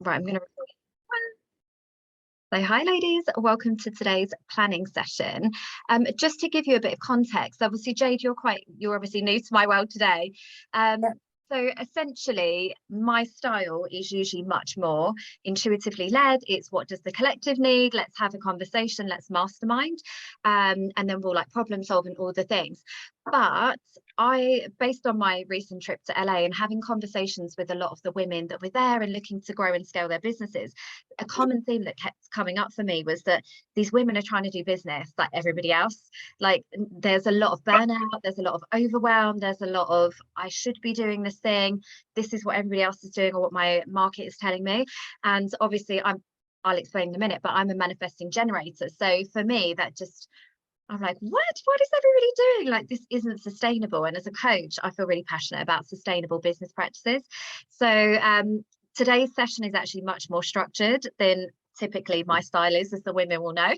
Right, I'm going to record. So hi ladies, welcome to today's planning session. Just to give you a bit of context, obviously Jade, you're obviously new to my world today. So essentially my style is usually much more intuitively led. It's what does the collective need? Let's have a conversation, let's mastermind, and then we'll like problem solve and all the things. But based on my recent trip to LA and having conversations with a lot of the women that were there and looking to grow and scale their businesses, a common theme that kept coming up for me was that these women are trying to do business like everybody else. Like there's a lot of burnout, there's a lot of overwhelm, there's a lot of I should be doing this thing, this is what everybody else is doing or what my market is telling me. And obviously I'll explain in a minute, but I'm a manifesting generator. So for me, I'm like, what is everybody doing? Like, this isn't sustainable. And as a coach, I feel really passionate about sustainable business practices. So today's session is actually much more structured than typically my style is, as the women will know.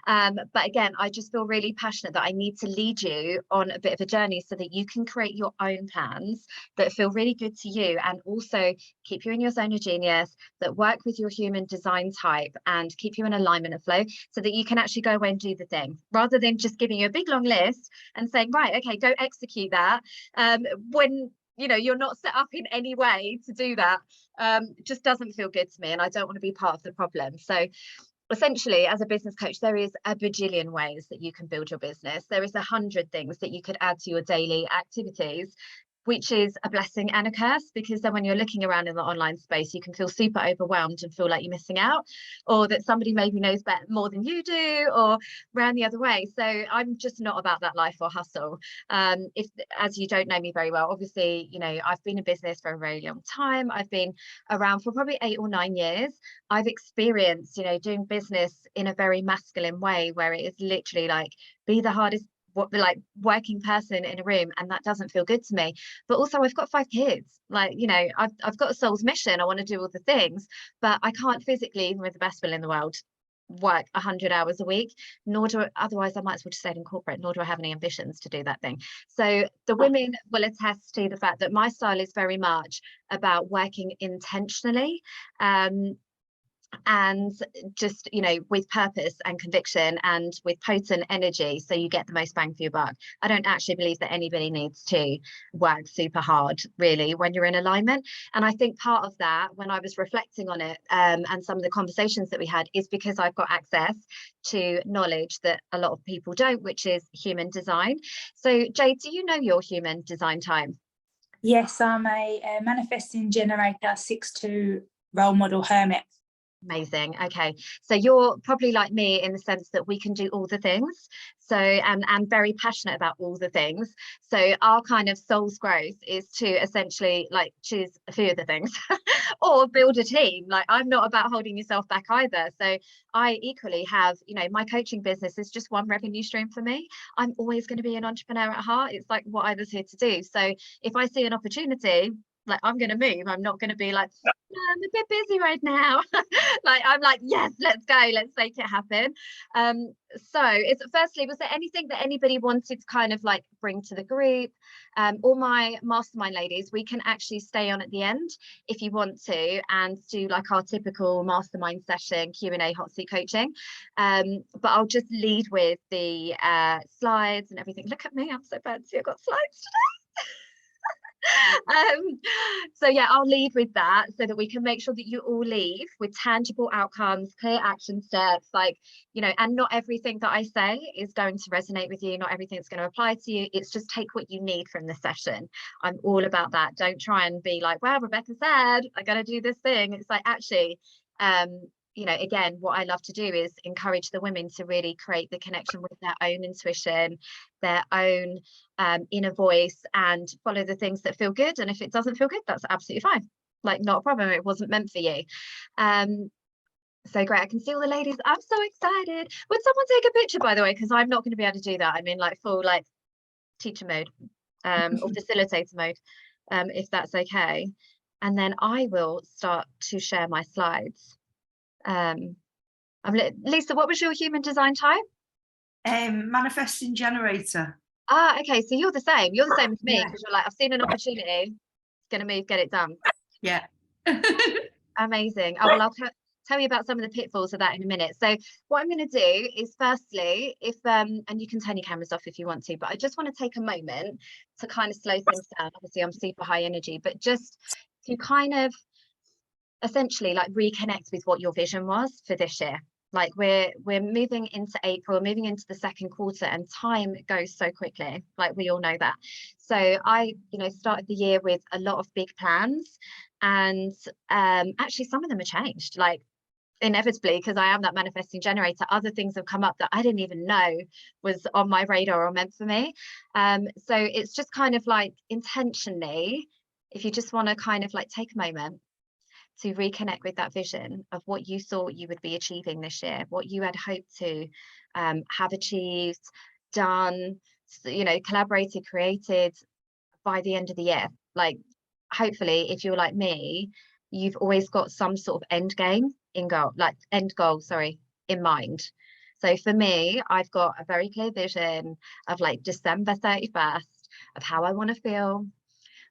But again, I just feel really passionate that I need to lead you on a bit of a journey so that you can create your own plans that feel really good to you and also keep you in your zone of genius, that work with your human design type and keep you in alignment and flow so that you can actually go away and do the thing rather than just giving you a big long list and saying, right, okay, go execute that. When you're not set up in any way to do that, just doesn't feel good to me, and I don't want to be part of the problem. So essentially, as a business coach, there is a bajillion ways that you can build your business. There is 100 things that you could add to your daily activities, which is a blessing and a curse, because then when you're looking around in the online space, you can feel super overwhelmed and feel like you're missing out, or that somebody maybe knows better more than you do, or round the other way. So I'm just not about that life or hustle. If, as you don't know me very well, obviously, I've been in business for a very long time. I've been around for probably 8 or 9 years. I've experienced, doing business in a very masculine way, where it is literally like, be the hardest working person in a room, and that doesn't feel good to me. But also I've got 5 kids, I've got a soul's mission. I want to do all the things, but I can't physically, even with the best will in the world, work 100 hours a week, otherwise I might as well just stay in corporate, nor do I have any ambitions to do that thing. So the women will attest to the fact that my style is very much about working intentionally, and just with purpose and conviction and with potent energy, so you get the most bang for your buck. I don't actually believe that anybody needs to work super hard really when you're in alignment. And I think part of that, when I was reflecting on it, and some of the conversations that we had, is because I've got access to knowledge that a lot of people don't, which is human design. So Jade, do you know your human design type? Yes, I'm a manifesting generator, 6-2 role model hermit. Amazing. Okay, so you're probably like me in the sense that we can do all the things, so and very passionate about all the things. So our kind of soul's growth is to essentially like choose a few of the things or build a team. Like, I'm not about holding yourself back either. So I equally have, my coaching business is just one revenue stream for me. I'm always going to be an entrepreneur at heart. It's like what I was here to do. So if I see an opportunity, like, I'm going to move. I'm not going to be like, I'm a bit busy right now. I'm like, yes, let's go, let's make it happen. So firstly, was there anything that anybody wanted to kind of like bring to the group? All my mastermind ladies, we can actually stay on at the end if you want to and do like our typical mastermind session, Q&A, hot seat coaching. But I'll just lead with the slides and everything. Look at me, I'm so fancy, I've got slides today. So yeah, I'll lead with that so that we can make sure that you all leave with tangible outcomes, clear action steps, and not everything that I say is going to resonate with you, not everything's going to apply to you. It's just take what you need from the session. I'm all about that. Don't try and be like, well, Rebecca said I gotta do this thing. It's like, actually, again, what I love to do is encourage the women to really create the connection with their own intuition, their own inner voice, and follow the things that feel good. And if it doesn't feel good, that's absolutely fine. Like, not a problem. It wasn't meant for you. So great. I can see all the ladies. I'm so excited. Would someone take a picture, by the way? Because I'm not going to be able to do that. I'm in like full like teacher mode or facilitator mode, if that's okay. And then I will start to share my slides. Lisa, what was your human design type? Manifesting generator. Okay, so you're the same as me, because you're like, I've seen an opportunity, it's gonna move, get it done. Yeah. Amazing. Oh, well, I'll tell you about some of the pitfalls of that in a minute. So what I'm going to do is, firstly, if and you can turn your cameras off if you want to, but I just want to take a moment to kind of slow things down. Obviously, I'm super high energy, but just to kind of essentially like reconnect with what your vision was for this year. Like we're moving into April, moving into the second quarter, and time goes so quickly. Like we all know that. So I, started the year with a lot of big plans, and actually some of them are changed. Like inevitably, because I am that manifesting generator, other things have come up that I didn't even know was on my radar or meant for me. So it's just kind of like intentionally, if you just want to kind of like take a moment to reconnect with that vision of what you thought you would be achieving this year, what you had hoped to have achieved, done, collaborated, created by the end of the year. Like, hopefully, if you're like me, you've always got some sort of end goal in mind. So for me, I've got a very clear vision of like December 31st of how I want to feel,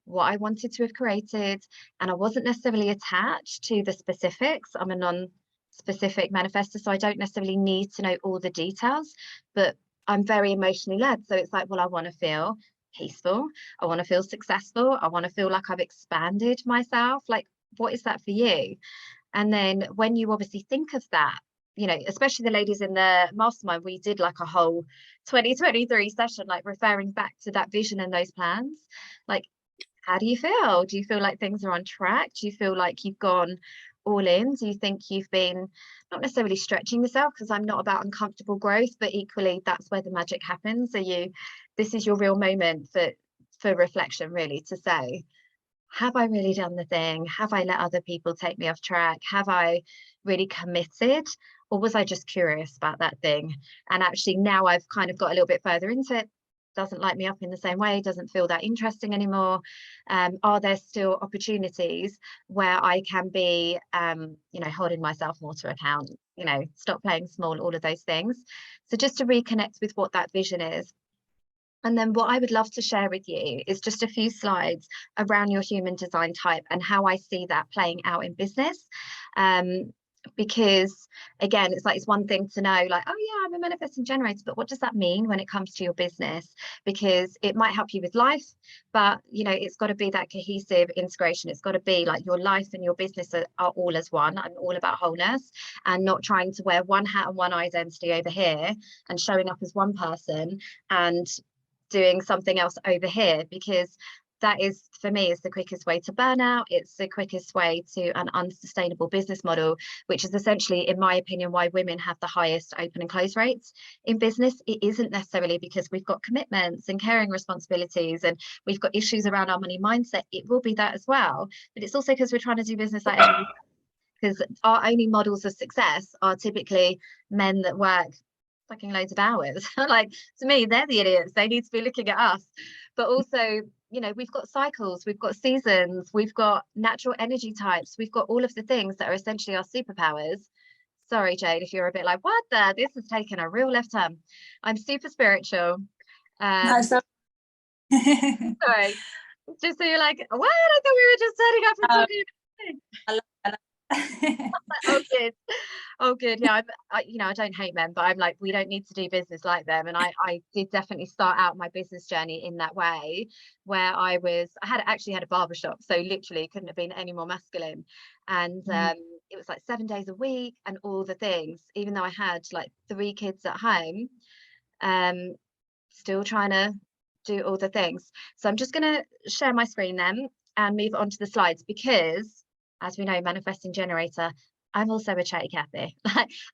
what I wanted to have created, and I wasn't necessarily attached to the specifics. I'm a non-specific manifestor, so I don't necessarily need to know all the details, but I'm very emotionally led. So it's like, well, I want to feel peaceful, I want to feel successful, I want to feel like I've expanded myself. Like, what is that for you? And then when you obviously think of that, especially the ladies in the mastermind, we did like a whole 2023 session, like referring back to that vision and those plans. Like, how do you feel? Do you feel like things are on track? Do you feel like you've gone all in? Do you think you've been not necessarily stretching yourself, because I'm not about uncomfortable growth, but equally that's where the magic happens. So this is your real moment for reflection, really, to say, have I really done the thing? Have I let other people take me off track? Have I really committed? Or was I just curious about that thing? And actually now I've kind of got a little bit further into it, doesn't light me up in the same way, doesn't feel that interesting anymore. Are there still opportunities where I can be, holding myself more to account, stop playing small, all of those things. So just to reconnect with what that vision is. And then what I would love to share with you is just a few slides around your human design type and how I see that playing out in business. Because again, it's one thing to know, like, oh yeah, I'm a manifesting generator, but what does that mean when it comes to your business? Because it might help you with life, but it's got to be that cohesive integration. It's got to be like your life and your business are all as one. I'm all about wholeness and not trying to wear one hat and one identity over here and showing up as one person and doing something else over here, because that is, for me, is the quickest way to burnout. It's the quickest way to an unsustainable business model, which is essentially, in my opinion, why women have the highest open and close rates in business. It isn't necessarily because we've got commitments and caring responsibilities and we've got issues around our money mindset. It will be that as well, but it's also because we're trying to do business like everybody else. Because our only models of success are typically men that work fucking loads of hours. Like, to me, they're the idiots. They need to be looking at us. But also, we've got cycles, we've got seasons, we've got natural energy types, we've got all of the things that are essentially our superpowers. Sorry, Jade, if you're a bit like, this has taken a real left turn. I'm super spiritual. Sorry, just so you're like, what? I thought we were just setting up and talking. Oh good. Yeah, I don't hate men, but I'm like, we don't need to do business like them. And I did definitely start out my business journey in that way, where I actually had a barbershop, so literally couldn't have been any more masculine. And it was like 7 days a week and all the things, even though I had like 3 kids at home, still trying to do all the things. So I'm just going to share my screen then and move on to the slides, because as we know, manifesting generator, I'm also a chatty Cathy.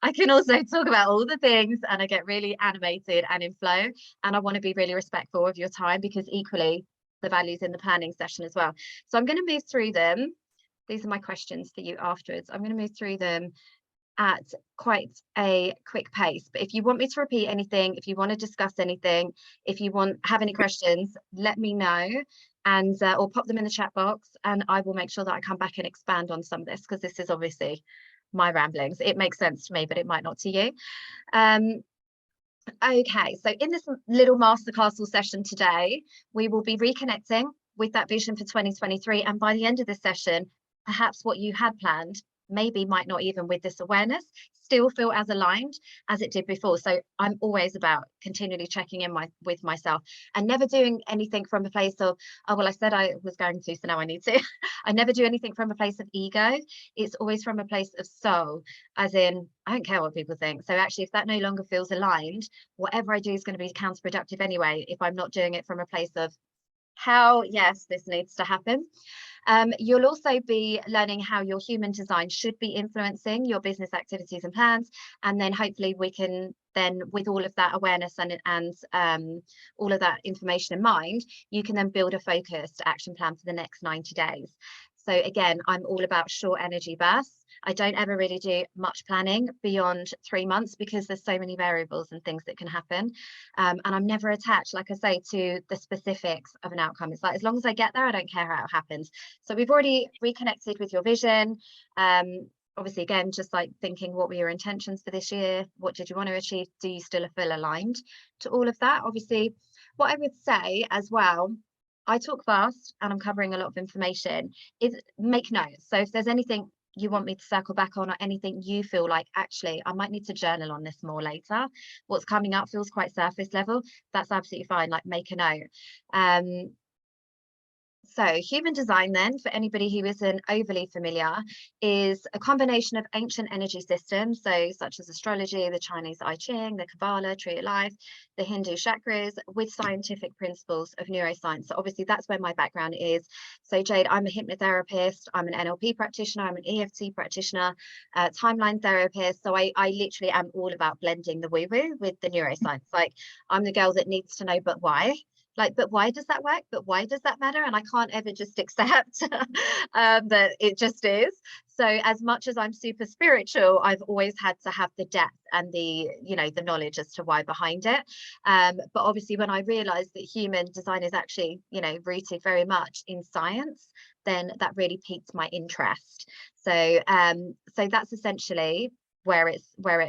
I can also talk about all the things and I get really animated and in flow, and I want to be really respectful of your time, because equally the value's in the planning session as well. So I'm going to move through them. These are my questions for you afterwards. I'm going to move through them at quite a quick pace, but if you want me to repeat anything, if you want to discuss anything, if you have any questions, let me know, and or pop them in the chat box, and I will make sure that I come back and expand on some of this, because this is obviously my ramblings. It makes sense to me, but it might not to you. Okay, so in this little masterclass session today, we will be reconnecting with that vision for 2023, and by the end of this session, perhaps what you had planned maybe might not, even with this awareness, still feel as aligned as it did before. So I'm always about continually checking in with myself and never doing anything from a place of, oh, well, I said I was going to, so now I need to. I never do anything from a place of ego. It's always from a place of soul, as in, I don't care what people think. So actually, if that no longer feels aligned, whatever I do is going to be counterproductive anyway, if I'm not doing it from a place of how, yes, this needs to happen. You'll also be learning how your human design should be influencing your business activities and plans. And then hopefully we can then, with all of that awareness and all of that information in mind, you can then build a focused action plan for the next 90 days. So again, I'm all about short energy bursts. I don't ever really do much planning beyond 3 months because there's so many variables and things that can happen. And I'm never attached, like I say, to the specifics of an outcome. It's like, as long as I get there, I don't care how it happens. So we've already reconnected with your vision. Obviously, again, just like thinking, what were your intentions for this year? What did you want to achieve? Do you still feel aligned to all of that? Obviously, what I would say as well, I talk fast and I'm covering a lot of information, is make notes. So if there's anything you want me to circle back on, or anything you feel like, actually, I might need to journal on this more later, what's coming up feels quite surface level, that's absolutely fine. Like, make a note. So human design, then, for anybody who isn't overly familiar, is a combination of ancient energy systems, so such as astrology, the Chinese I Ching, the Kabbalah, Tree of Life, the Hindu chakras, with scientific principles of neuroscience. So obviously that's where my background is. So Jade, I'm a hypnotherapist, I'm an NLP practitioner, I'm an EFT practitioner, timeline therapist. So I literally am all about blending the woo-woo with the neuroscience. Like, I'm the girl that needs to know, but why? Like, but why does that work? But why does that matter? And I can't ever just accept that it just is. So as much as I'm super spiritual, I've always had to have the depth and the knowledge as to why behind it. But obviously, when I realized that human design is actually, rooted very much in science, then that really piqued my interest. So that's essentially where it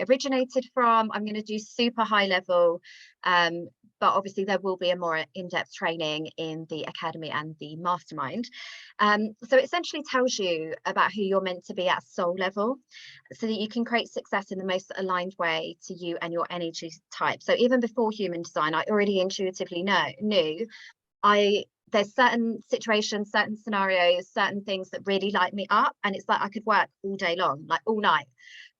originated from. I'm going to do super high level, but obviously there will be a more in-depth training in the academy and the mastermind. So it essentially tells you about who you're meant to be at soul level, so that you can create success in the most aligned way to you and your energy type. So even before human design, I already intuitively knew there's certain situations, certain scenarios, certain things that really light me up, and it's like I could work all day long, like all night.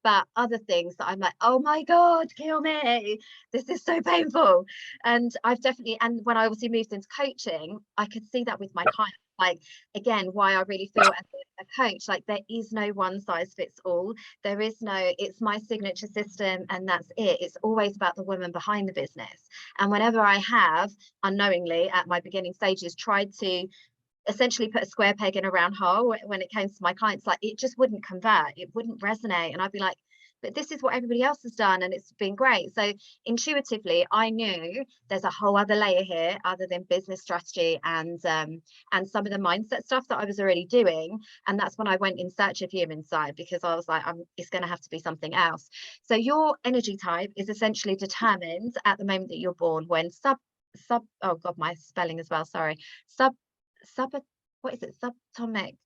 But other things that I'm like, oh my God, kill me, this is so painful. And and when I obviously moved into coaching, I could see that with my clients. Like, again, why I really feel as a coach, like, there is no one size fits all. There is no, it's my signature system and that's it. It's always about the woman behind the business. And whenever I have unknowingly at my beginning stages tried to essentially put a square peg in a round hole when it came to my clients, like, it just wouldn't convert, it wouldn't resonate. And I'd be like, but this is what everybody else has done and it's been great. So intuitively I knew there's a whole other layer here other than business strategy and some of the mindset stuff that I was already doing. And that's when I went in search of human side, because I was like, it's going to have to be something else. So your energy type is essentially determined at the moment that you're born, when oh God, my spelling as well, sorry, subatomic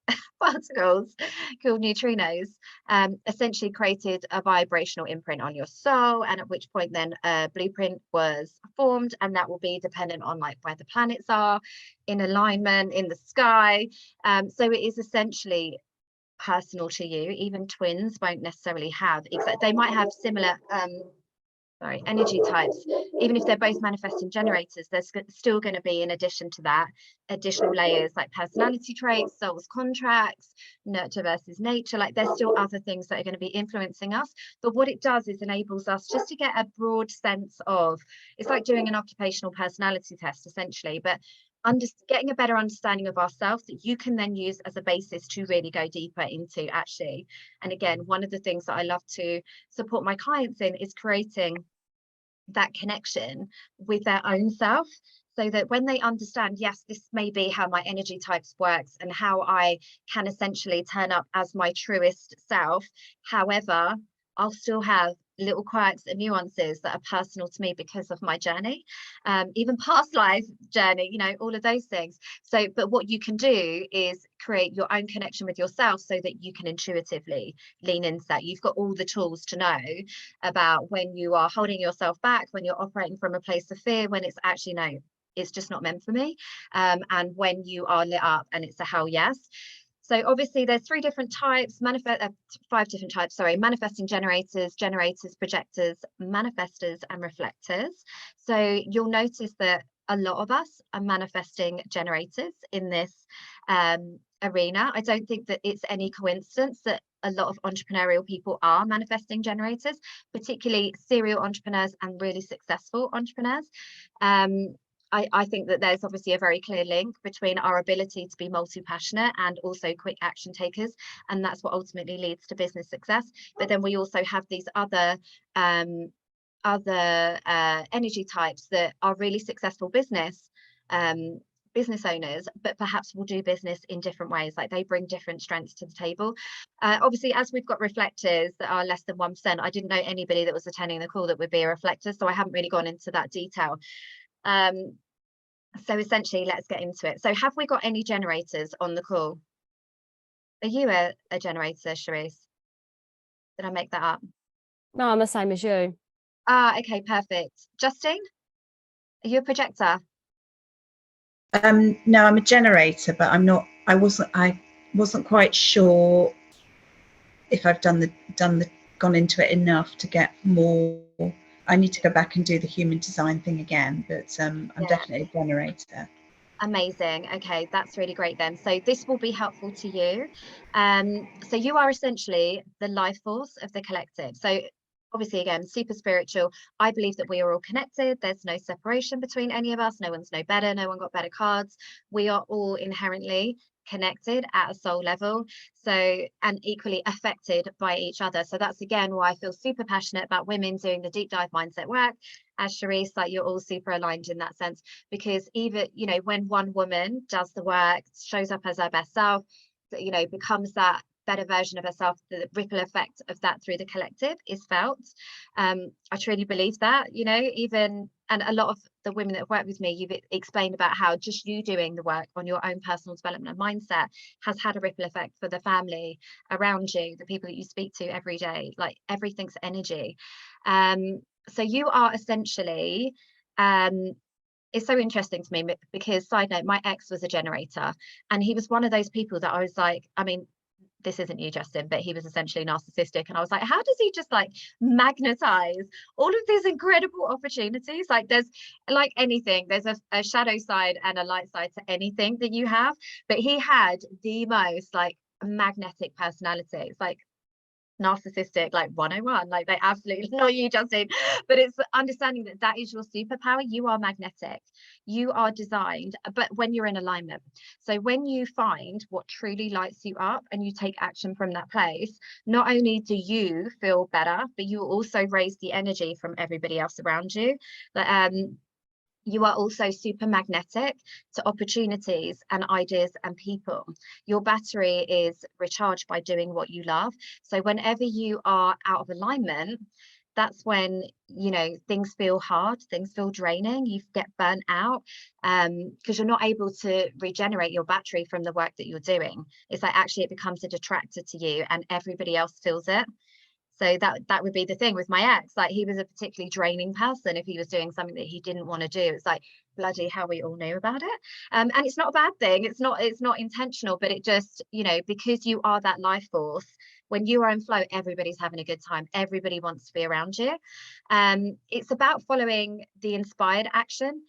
particles called neutrinos essentially created a vibrational imprint on your soul, and at which point then a blueprint was formed, and that will be dependent on like where the planets are in alignment in the sky. So it is essentially personal to you. Even twins won't necessarily have they might have similar energy types. Even if they're both manifesting generators, there's still going to be, in addition to that, additional layers like personality traits, soul's contracts, nurture versus nature. Like, there's still other things that are going to be influencing us. But what it does is enables us just to get a broad sense of, it's like doing an occupational personality test essentially, but getting a better understanding of ourselves that you can then use as a basis to really go deeper into actually. And again, one of the things that I love to support my clients in is creating that connection with their own self, so that when they understand, yes, this may be how my energy types works and how I can essentially turn up as my truest self. However, I'll still have little quirks and nuances that are personal to me because of my journey, even past life journey, you know, all of those things. So, but what you can do is create your own connection with yourself so that you can intuitively lean into that. You've got all the tools to know about when you are holding yourself back, when you're operating from a place of fear, when it's actually, no, it's just not meant for me, and when you are lit up and it's a hell yes. So obviously there's 5 different types, sorry: manifesting generators, projectors, manifestors, and reflectors. So you'll notice that a lot of us are manifesting generators in this arena. I don't think that it's any coincidence that a lot of entrepreneurial people are manifesting generators, particularly serial entrepreneurs and really successful entrepreneurs. I think that there's obviously a very clear link between our ability to be multi-passionate and also quick action takers, and that's what ultimately leads to business success. But then we also have these other energy types that are really successful business owners, but perhaps will do business in different ways. Like, they bring different strengths to the table. Obviously, as we've got reflectors that are less than 1%, I didn't know anybody that was attending the call that would be a reflector, so I haven't really gone into that detail. So essentially, let's get into it. So have we got any generators on the call? Are you a generator, Charisse? Did I make that up? No, I'm the same as you. Ah, okay, perfect. Justine, are you a projector? No, I'm a generator, but I wasn't quite sure if I've gone into it enough to get more. I need to go back and do the human design thing again, but I'm definitely a generator. Amazing. Okay, that's really great then. So this will be helpful to you. So you are essentially the life force of the collective. So obviously, again, super spiritual. I believe that we are all connected. There's no separation between any of us. No one's no better. No one got better cards. We are all inherently connected at a soul level, so, and equally affected by each other. So that's again why I feel super passionate about women doing the deep dive mindset work. As Charisse, like, you're all super aligned in that sense, because even, you know, when one woman does the work, shows up as her best self, you know, becomes that better version of herself, the ripple effect of that through the collective is felt. I truly believe that, you know, even, and a lot of the women that have worked with me, you've explained about how just you doing the work on your own personal development and mindset has had a ripple effect for the family around you, the people that you speak to every day. Like, everything's energy. So you are essentially, it's so interesting to me because, side note, my ex was a generator, and he was one of those people that I was like, I mean, this isn't you, Justin, but he was essentially narcissistic, and I was like, how does he just like magnetize all of these incredible opportunities? Like, there's, like anything, there's a shadow side and a light side to anything that you have, but he had the most like magnetic personality. It's like narcissistic, like 101, like, they absolutely, not you, Justin, but it's understanding that that is your superpower. You are magnetic, you are designed, but when you're in alignment. So when you find what truly lights you up and you take action from that place, not only do you feel better, but you also raise the energy from everybody else around you. You are also super magnetic to opportunities and ideas and people. Your battery is recharged by doing what you love. So whenever you are out of alignment, that's when, you know, things feel hard, things feel draining, you get burnt out, because you're not able to regenerate your battery from the work that you're doing. It's like, actually, it becomes a detractor to you and everybody else feels it. So that would be the thing with my ex. Like, he was a particularly draining person if he was doing something that he didn't want to do. It's like, bloody hell, we all knew about it. And it's not a bad thing. It's not intentional, but it just, you know, because you are that life force, when you are in flow, everybody's having a good time. Everybody wants to be around you. It's about following the inspired action.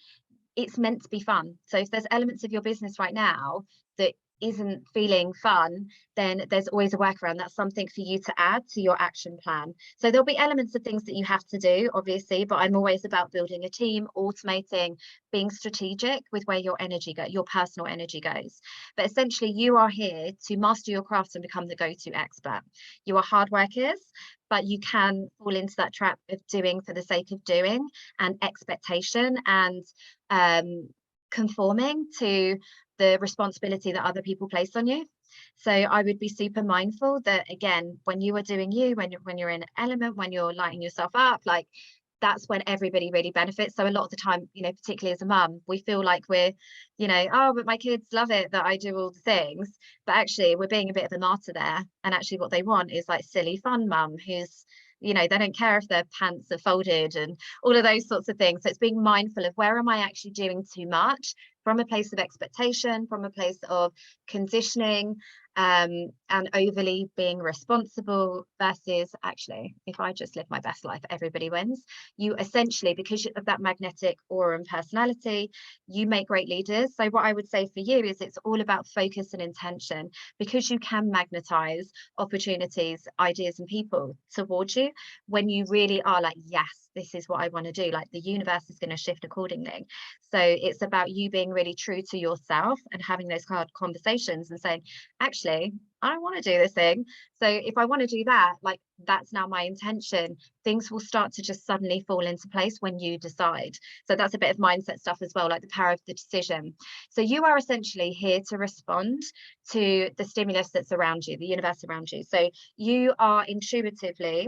It's meant to be fun. So if there's elements of your business right now that isn't feeling fun, then there's always a workaround. That's something for you to add to your action plan. So there'll be elements of things that you have to do, obviously, but I'm always about building a team, automating, being strategic with where your energy goes, your personal energy goes. But essentially, you are here to master your craft and become the go-to expert. You are hard workers, but you can fall into that trap of doing for the sake of doing, and expectation, and conforming to the responsibility that other people place on you. So I would be super mindful that, again, when you are doing you, when you're in element, when you're lighting yourself up, like that's when everybody really benefits. So a lot of the time, you know, particularly as a mum, we feel like we're, you know, oh, but my kids love it that I do all the things. But actually, we're being a bit of a martyr there. And actually what they want is like silly fun mum who's, you know, they don't care if their pants are folded and all of those sorts of things. So it's being mindful of, where am I actually doing too much from a place of expectation, from a place of conditioning, and overly being responsible, versus actually, if I just live my best life, everybody wins. You essentially, because of that magnetic aura and personality, you make great leaders. So what I would say for you is, it's all about focus and intention, because you can magnetize opportunities, ideas and people towards you when you really are like, yes, this is what I want to do. Like the universe is going to shift accordingly. So it's about you being really true to yourself and having those hard conversations and saying, actually, I don't want to do this thing. So if I want to do that, like that's now my intention. Things will start to just suddenly fall into place when you decide. So that's a bit of mindset stuff as well, like the power of the decision. So you are essentially here to respond to the stimulus that's around you, the universe around you. So you are intuitively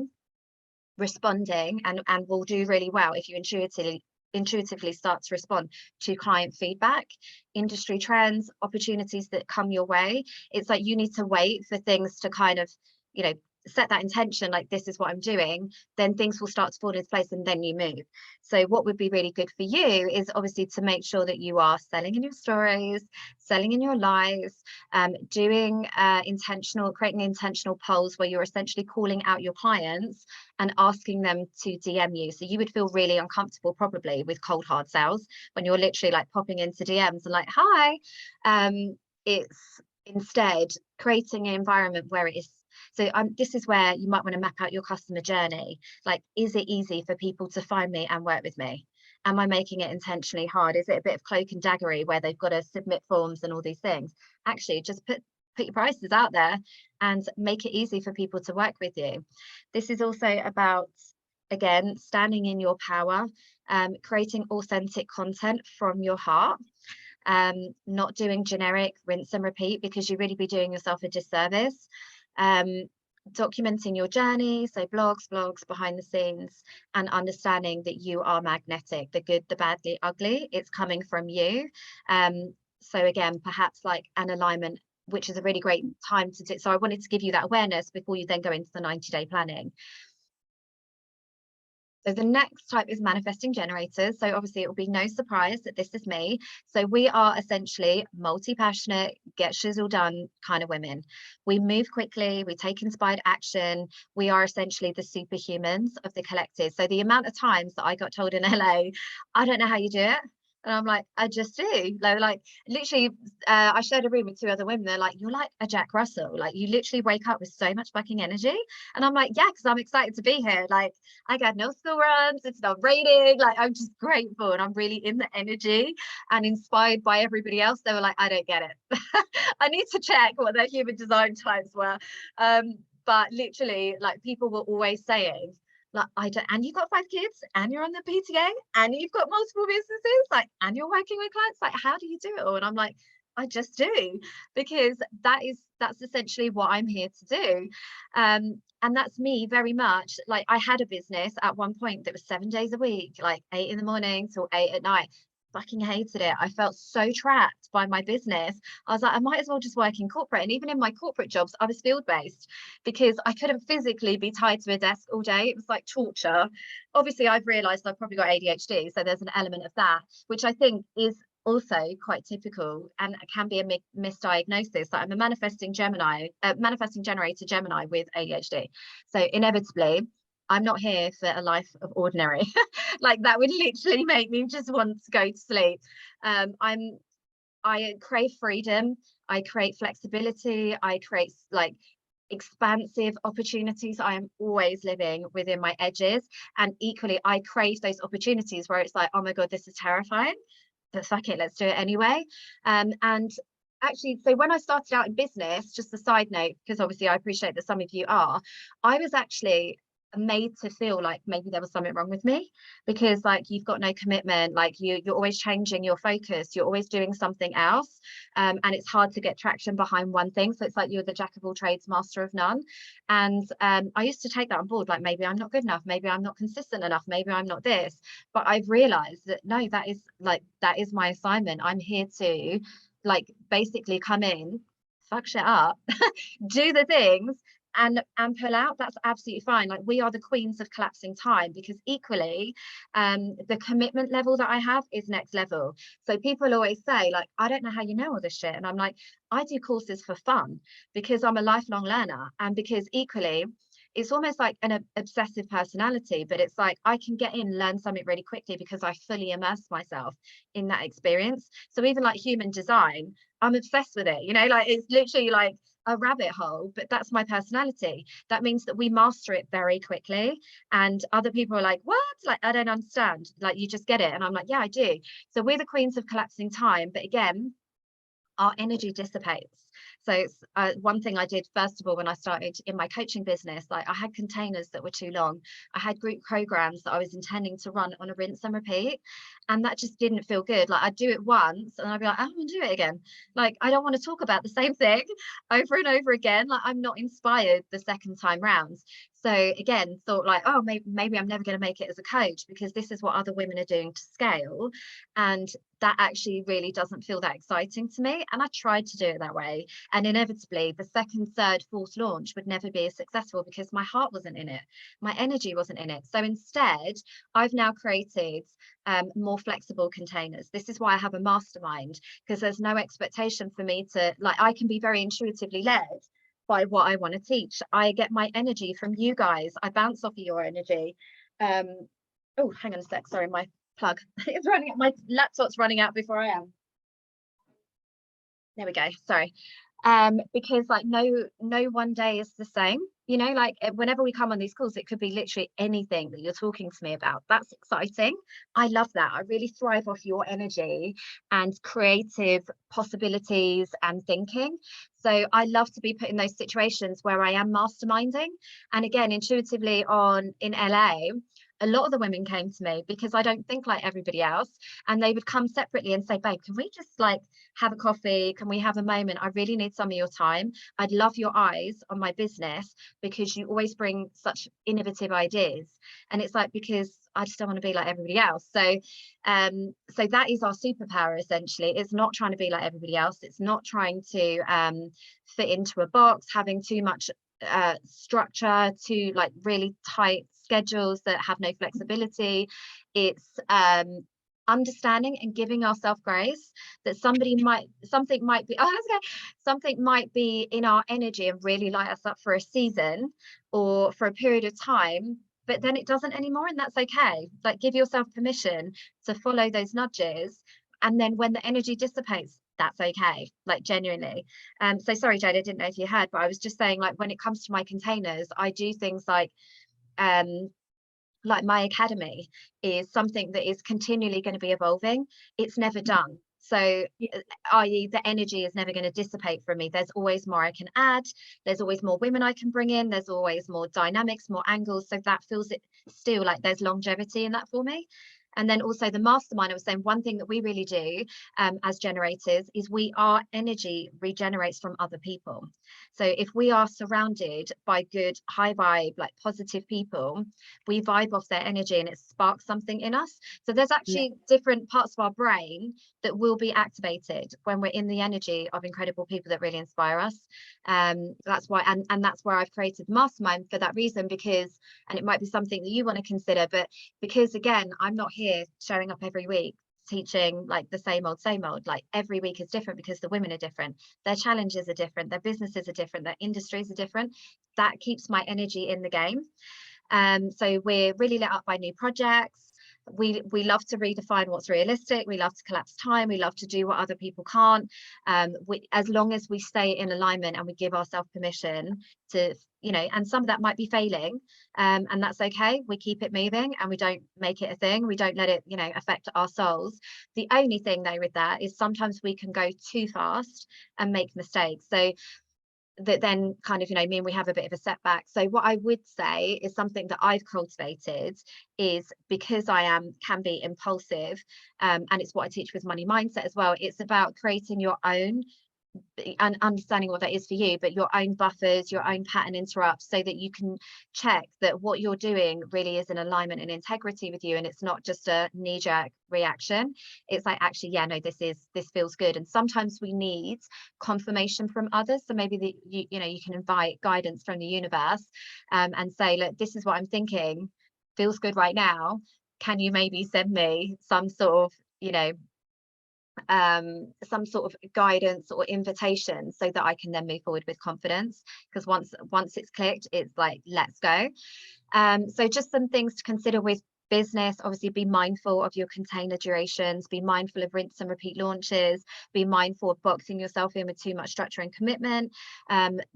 responding, and will do really well if you intuitively start to respond to client feedback, industry trends, opportunities that come your way. It's like you need to wait for things to kind of, you know, set that intention, like this is what I'm doing, then things will start to fall into place and then you move. So what would be really good for you is obviously to make sure that you are selling in your stories, selling in your lives, doing creating intentional polls where you're essentially calling out your clients and asking them to DM you. So you would feel really uncomfortable probably with cold hard sales when you're literally like popping into DMs and like, hi. It's instead creating an environment where it is. So this is where you might want to map out your customer journey. Like, is it easy for people to find me and work with me? Am I making it intentionally hard? Is it a bit of cloak and daggery where they've got to submit forms and all these things? Actually, just put your prices out there and make it easy for people to work with you. This is also about, again, standing in your power, creating authentic content from your heart. Not doing generic rinse and repeat, because you really be doing yourself a disservice. Documenting your journey, so blogs, behind the scenes, and understanding that you are magnetic, the good, the bad, the ugly, it's coming from you. So again, perhaps like an alignment, which is a really great time to do. So I wanted to give you that awareness before you then go into the 90-day planning. So the next type is manifesting generators. So obviously it will be no surprise that this is me. So we are essentially multi-passionate, get shizzle done kind of women. We move quickly, we take inspired action. We are essentially the superhumans of the collective. So the amount of times that I got told in LA, I don't know how you do it. And I'm like, I just do. Like literally, I shared a room with 2 other women. They're like, you're like a Jack Russell. Like you literally wake up with so much fucking energy. And I'm like, yeah, because I'm excited to be here. Like I got no school runs. It's not raining. Like I'm just grateful. And I'm really in the energy and inspired by everybody else. They were like, I don't get it. I need to check what their human design types were. But literally, like people were always saying, like, I don't, and you've got 5 kids and you're on the PTA and you've got multiple businesses, like, and you're working with clients, like, how do you do it all? And I'm like, I just do, because that's essentially what I'm here to do. And that's me very much. Like I had a business at one point that was 7 days a week, like 8 in the morning till 8 at night. Fucking hated it. I felt so trapped by my business. I was like, I might as well just work in corporate. And even in my corporate jobs, I was field based because I couldn't physically be tied to a desk all day. It was like torture. Obviously, I've realized I've probably got ADHD. So there's an element of that, which I think is also quite typical and can be a misdiagnosis. Like I'm a manifesting generator Gemini with ADHD. So inevitably, I'm not here for a life of ordinary. Like that would literally make me just want to go to sleep. I crave freedom. I create flexibility. I create like expansive opportunities. I am always living within my edges. And equally, I crave those opportunities where it's like, oh my God, this is terrifying, but fuck it, let's do it anyway. And actually, so when I started out in business, just a side note, because obviously I appreciate that some of you are, I was actually made to feel like maybe there was something wrong with me, because like you've got no commitment, like you're always changing your focus, you're always doing something else, and it's hard to get traction behind one thing. So it's like you're the jack of all trades, master of none. And I used to take that on board, like maybe I'm not good enough, maybe I'm not consistent enough, maybe I'm not this. But I've realized that no, that is my assignment. I'm here to like basically come in, fuck shit up, do the things, and pull out. That's absolutely fine. Like we are the queens of collapsing time, because equally the commitment level that I have is next level. So people always say like, I don't know how you know all this shit, and I'm like, I do courses for fun because I'm a lifelong learner, and because equally it's almost like an obsessive personality, but it's like I can get in, learn something really quickly because I fully immerse myself in that experience. So even like human design, I'm obsessed with it, you know, like it's literally like a rabbit hole, but that's my personality. That means that we master it very quickly, and other people are like, what? Like, I don't understand, like you just get it. And I'm like, yeah, I do. So we're the queens of collapsing time, but again, our energy dissipates. So it's one thing I did first of all when I started in my coaching business, like I had containers that were too long. I had group programs that I was intending to run on a rinse and repeat, and that just didn't feel good. Like I'd do it once and I'd be like, I'm gonna do it again. Like I don't want to talk about the same thing over and over again. Like I'm not inspired the second time round. So again, thought like, oh, maybe I'm never going to make it as a coach because this is what other women are doing to scale. And that actually really doesn't feel that exciting to me. And I tried to do it that way. And inevitably, the second, third, fourth launch would never be as successful because my heart wasn't in it. My energy wasn't in it. So instead, I've now created more flexible containers. This is why I have a mastermind, because there's no expectation for me to, like, I can be very intuitively led by what I want to teach. I get my energy from you guys. I bounce off of your energy. Oh, hang on a sec. Sorry, my plug is running out. My laptop's running out before I am. There we go. Sorry. Because like no one day is the same, you know, like whenever we come on these calls, it could be literally anything that you're talking to me about. That's exciting. I love that. I really thrive off your energy and creative possibilities and thinking. So I love to be put in those situations where I am masterminding. And again, intuitively in LA, a lot of the women came to me because I don't think like everybody else, and they would come separately and say, babe, can we just like have a coffee? Can we have a moment? I really need some of your time. I'd love your eyes on my business because you always bring such innovative ideas. And it's like, because I just don't want to be like everybody else. So so that is our superpower, essentially. It's not trying to be like everybody else. It's not trying to fit into a box, having too much structure, to like really tight schedules that have no flexibility. It's understanding and giving ourselves grace that something might be in our energy and really light us up for a season or for a period of time, but then it doesn't anymore, and that's okay. Like, give yourself permission to follow those nudges, and then when the energy dissipates, that's okay, like genuinely. So sorry, Jade, I didn't know if you heard, but I was just saying, like, when it comes to my containers, I do things like my academy is something that is continually going to be evolving. It's never done. So i.e. the energy is never going to dissipate from me. There's always more I can add. There's always more women I can bring in. There's always more dynamics, more angles. So that feels it still like there's longevity in that for me. And then also the mastermind, I was saying one thing that we really do as generators is our energy regenerates from other people. So if we are surrounded by good, high vibe, like positive people, we vibe off their energy and it sparks something in us. So there's actually different parts of our brain that will be activated when we're in the energy of incredible people that really inspire us. That's why, and that's where I've created Mastermind for that reason, because, and it might be something that you want to consider, but because again, I'm not here showing up every week teaching like the same old. Like every week is different because the women are different, their challenges are different, their businesses are different, their industries are different. That keeps my energy in the game. So we're really lit up by new projects. We love to redefine what's realistic. We love to collapse time. We love to do what other people can't. As long as we stay in alignment and we give ourselves permission to, you know, and some of that might be failing, and that's okay. We keep it moving and we don't make it a thing. We don't let it, you know, affect our souls. The only thing though with that is sometimes we can go too fast and make mistakes. So that then kind of, mean we have a bit of a setback. So what I would say is something that I've cultivated is, because I can be impulsive, and it's what I teach with money mindset as well. It's about creating your own and understanding what that is for you, but your own buffers, your own pattern interrupts, so that you can check that what you're doing really is in alignment and integrity with you, and it's not just a knee-jerk reaction. It's like, actually, yeah, no, this feels good. And sometimes we need confirmation from others. So maybe you can invite guidance from the universe, and say, look, this is what I'm thinking, feels good right now. Can you maybe send me some sort of some sort of guidance or invitation, so that I can then move forward with confidence? Because once it's clicked, it's like, let's go. So just some things to consider with business. Obviously, be mindful of your container durations, be mindful of rinse and repeat launches, be mindful of boxing yourself in with too much structure and commitment.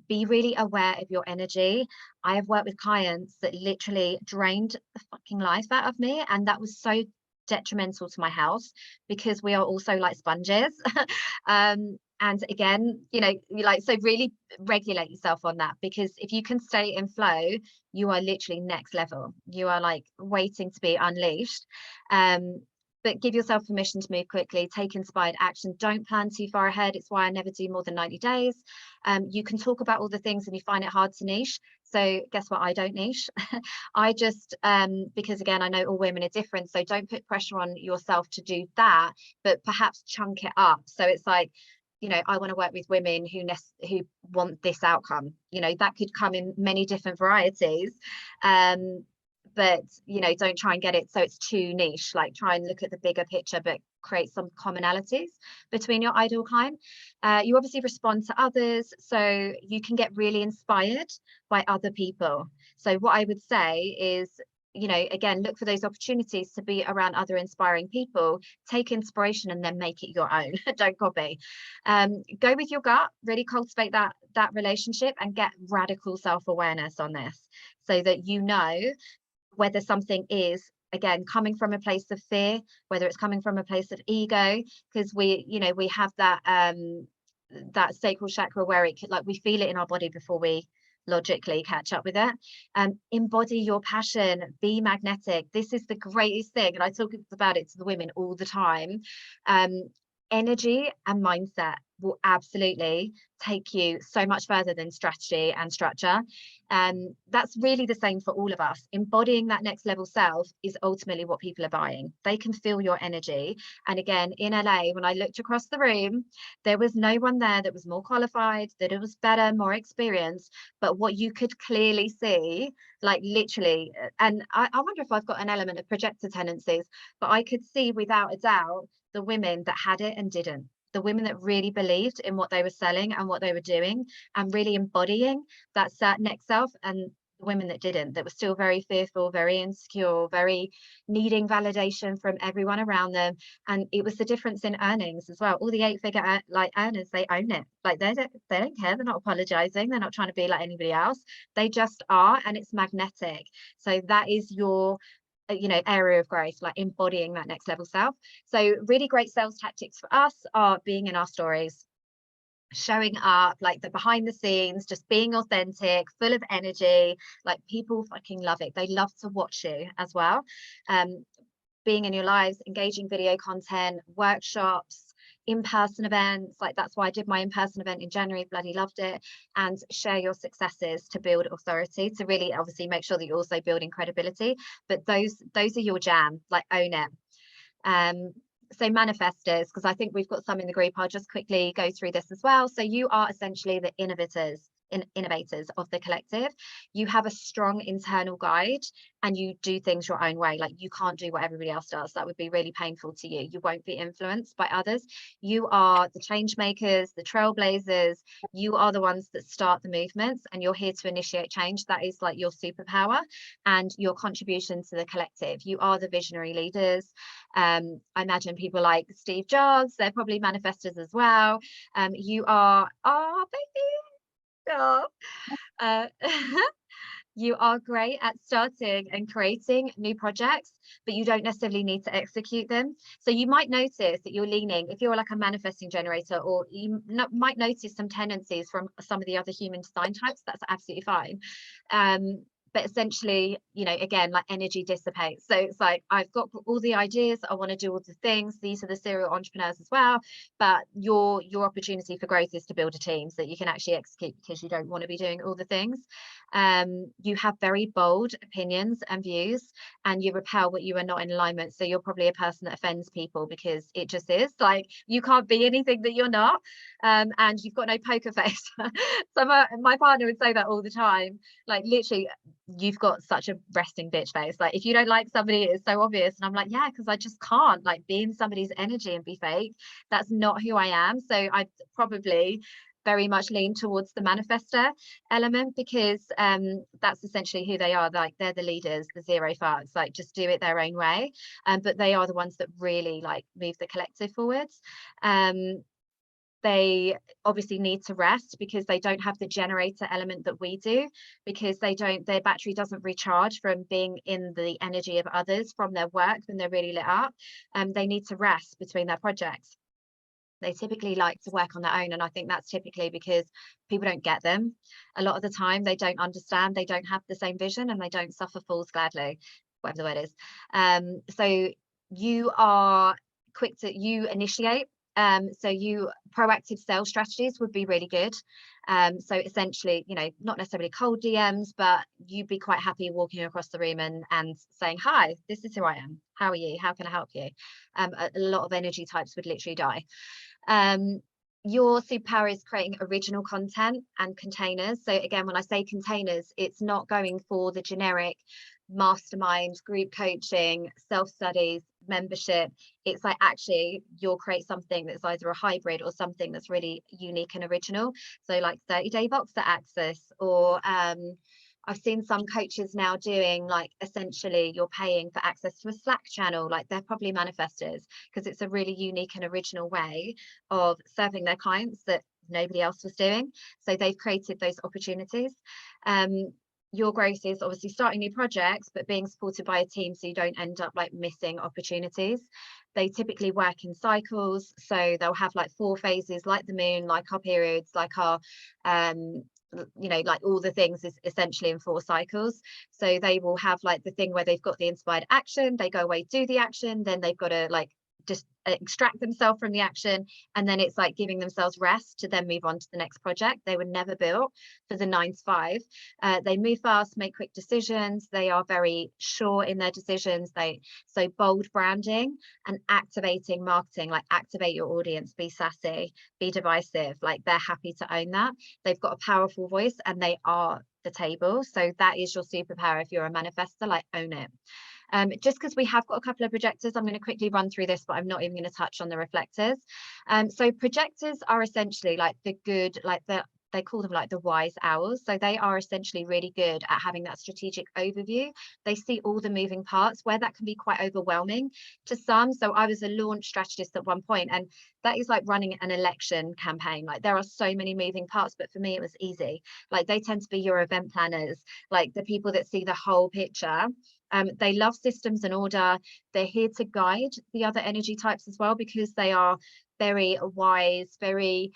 Be really aware of your energy. I have worked with clients that literally drained the fucking life out of me, and that was so detrimental to my health, because we are also like sponges. And again, so really regulate yourself on that, because if you can stay in flow, you are literally next level. You are like waiting to be unleashed. But give yourself permission to move quickly, take inspired action, don't plan too far ahead. It's why I never do more than 90 days. You can talk about all the things and you find it hard to niche. So guess what? I don't niche. I just, because again, I know all women are different. So don't put pressure on yourself to do that, but perhaps chunk it up. So it's like, I want to work with women who want this outcome. That could come in many different varieties. But don't try and get it so it's too niche. Like, try and look at the bigger picture, but create some commonalities between your ideal client. You obviously respond to others, so you can get really inspired by other people. So what I would say is, again, look for those opportunities to be around other inspiring people. Take inspiration and then make it your own. Don't copy. Go with your gut, really cultivate that relationship, and get radical self-awareness on this, so that whether something is, again, coming from a place of fear, whether it's coming from a place of ego, because we have that sacral chakra where we feel it in our body before we logically catch up with it. Embody your passion, be magnetic. This is the greatest thing, and I talk about it to the women all the time. Energy and mindset will absolutely take you so much further than strategy and structure. That's really the same for all of us. Embodying that next level self is ultimately what people are buying. They can feel your energy. And again, in LA, when I looked across the room, there was no one there that was more qualified, that it was better, more experienced. But what you could clearly see, like literally, and I wonder if I've got an element of projector tendencies, but I could see without a doubt the women that had it and didn't. The women that really believed in what they were selling and what they were doing and really embodying that next self, and the women that didn't, that were still very fearful, very insecure, very needing validation from everyone around them. And it was the difference in earnings as well. All the 8-figure earners, they own it. Like they don't care. They're not apologizing. They're not trying to be like anybody else. They just are, and it's magnetic. So that is your area of growth, like embodying that next level self. So really great sales tactics for us are being in our stories, showing up, like the behind the scenes, just being authentic, full of energy. Like, people fucking love it. They love to watch you as well. Being in your lives, engaging video content, workshops, in-person events. Like, that's why I did my in-person event in January, bloody loved it. And share your successes to build authority, to really obviously make sure that you're also building credibility. But those are your jam, like own it. So manifestors, because I think we've got some in the group, I'll just quickly go through this as well. So you are essentially the innovators of the collective. You have a strong internal guide, and you do things your own way. Like, you can't do what everybody else does. That would be really painful to you. You won't be influenced by others. You are the change makers, the trailblazers. You are the ones that start the movements, and you're here to initiate change. That is like your superpower and your contribution to the collective. You are the visionary leaders. I imagine people like Steve Jobs, they're probably manifestors as well. You are, oh baby, You are great at starting and creating new projects, but you don't necessarily need to execute them. So you might notice that you're leaning, if you're like a manifesting generator, or you might notice some tendencies from some of the other human design types. That's absolutely fine. But essentially, you know, again, like energy dissipates. So it's like, I've got all the ideas, I want to do all the things. These are the serial entrepreneurs as well. But your opportunity for growth is to build a team so that you can actually execute, because you don't want to be doing all the things. You have very bold opinions and views, and you repel what you are not in alignment. So you're probably a person that offends people, because it just is like, you can't be anything that you're not. And you've got no poker face. So my partner would say that all the time, like, literally, you've got such a resting bitch face. Like, if you don't like somebody, it's so obvious. And I'm like, yeah, because I just can't like be in somebody's energy and be fake. That's not who I am. So I probably very much lean towards the manifester element, because that's essentially who they are. Like, they're the leaders, the zero fucks, like, just do it their own way. But they are the ones that really like move the collective forwards. They obviously need to rest, because they don't have the generator element that we do, because their battery doesn't recharge from being in the energy of others from their work when they're really lit up. They need to rest between their projects. They typically like to work on their own, and I think that's typically because people don't get them. A lot of the time they don't understand, they don't have the same vision, and they don't suffer fools gladly, whatever the word is. So you are quick to, you initiate. So proactive sales strategies would be really good. So essentially, you know, not necessarily cold DMs, but you'd be quite happy walking across the room and saying, hi, this is who I am. How are you? How can I help you? A lot of energy types would literally die. Your superpower is creating original content and containers. So again, when I say containers, it's not going for the generic mastermind, group coaching, self-studies, membership. It's like, actually, you'll create something that's either a hybrid or something that's really unique and original. So like 30-day Voxer access, or I've seen some coaches now doing, like, essentially you're paying for access to a Slack channel. Like, they're probably manifestors, because it's a really unique and original way of serving their clients that nobody else was doing. So they've created those opportunities. Your growth is obviously starting new projects, but being supported by a team, so you don't end up like missing opportunities. They typically work in cycles, so they'll have like 4 phases, like the moon, like our periods, like our you know, like all the things is essentially in 4 cycles. So they will have like the thing where they've got the inspired action, they go away, do the action, then they've got to like just extract themselves from the action, and then it's like giving themselves rest to then move on to the next project. They were never built for the 9 to 5. They move fast, make quick decisions, they are very sure in their decisions. So bold branding and activating marketing, like activate your audience, be sassy, be divisive, like they're happy to own that. They've got a powerful voice, and they are the table. So that is your superpower. If you're a manifestor, like, own it. Just because we have got a couple of projectors, I'm going to quickly run through this, but I'm not even going to touch on the reflectors. So projectors are essentially like the good, like they call them like the wise owls. So they are essentially really good at having that strategic overview. They see all the moving parts, where that can be quite overwhelming to some. So I was a launch strategist at one point, and that is like running an election campaign. Like, there are so many moving parts, but for me it was easy. Like, they tend to be your event planners, like the people that see the whole picture. They love systems and order. They're here to guide the other energy types as well, because they are very wise, very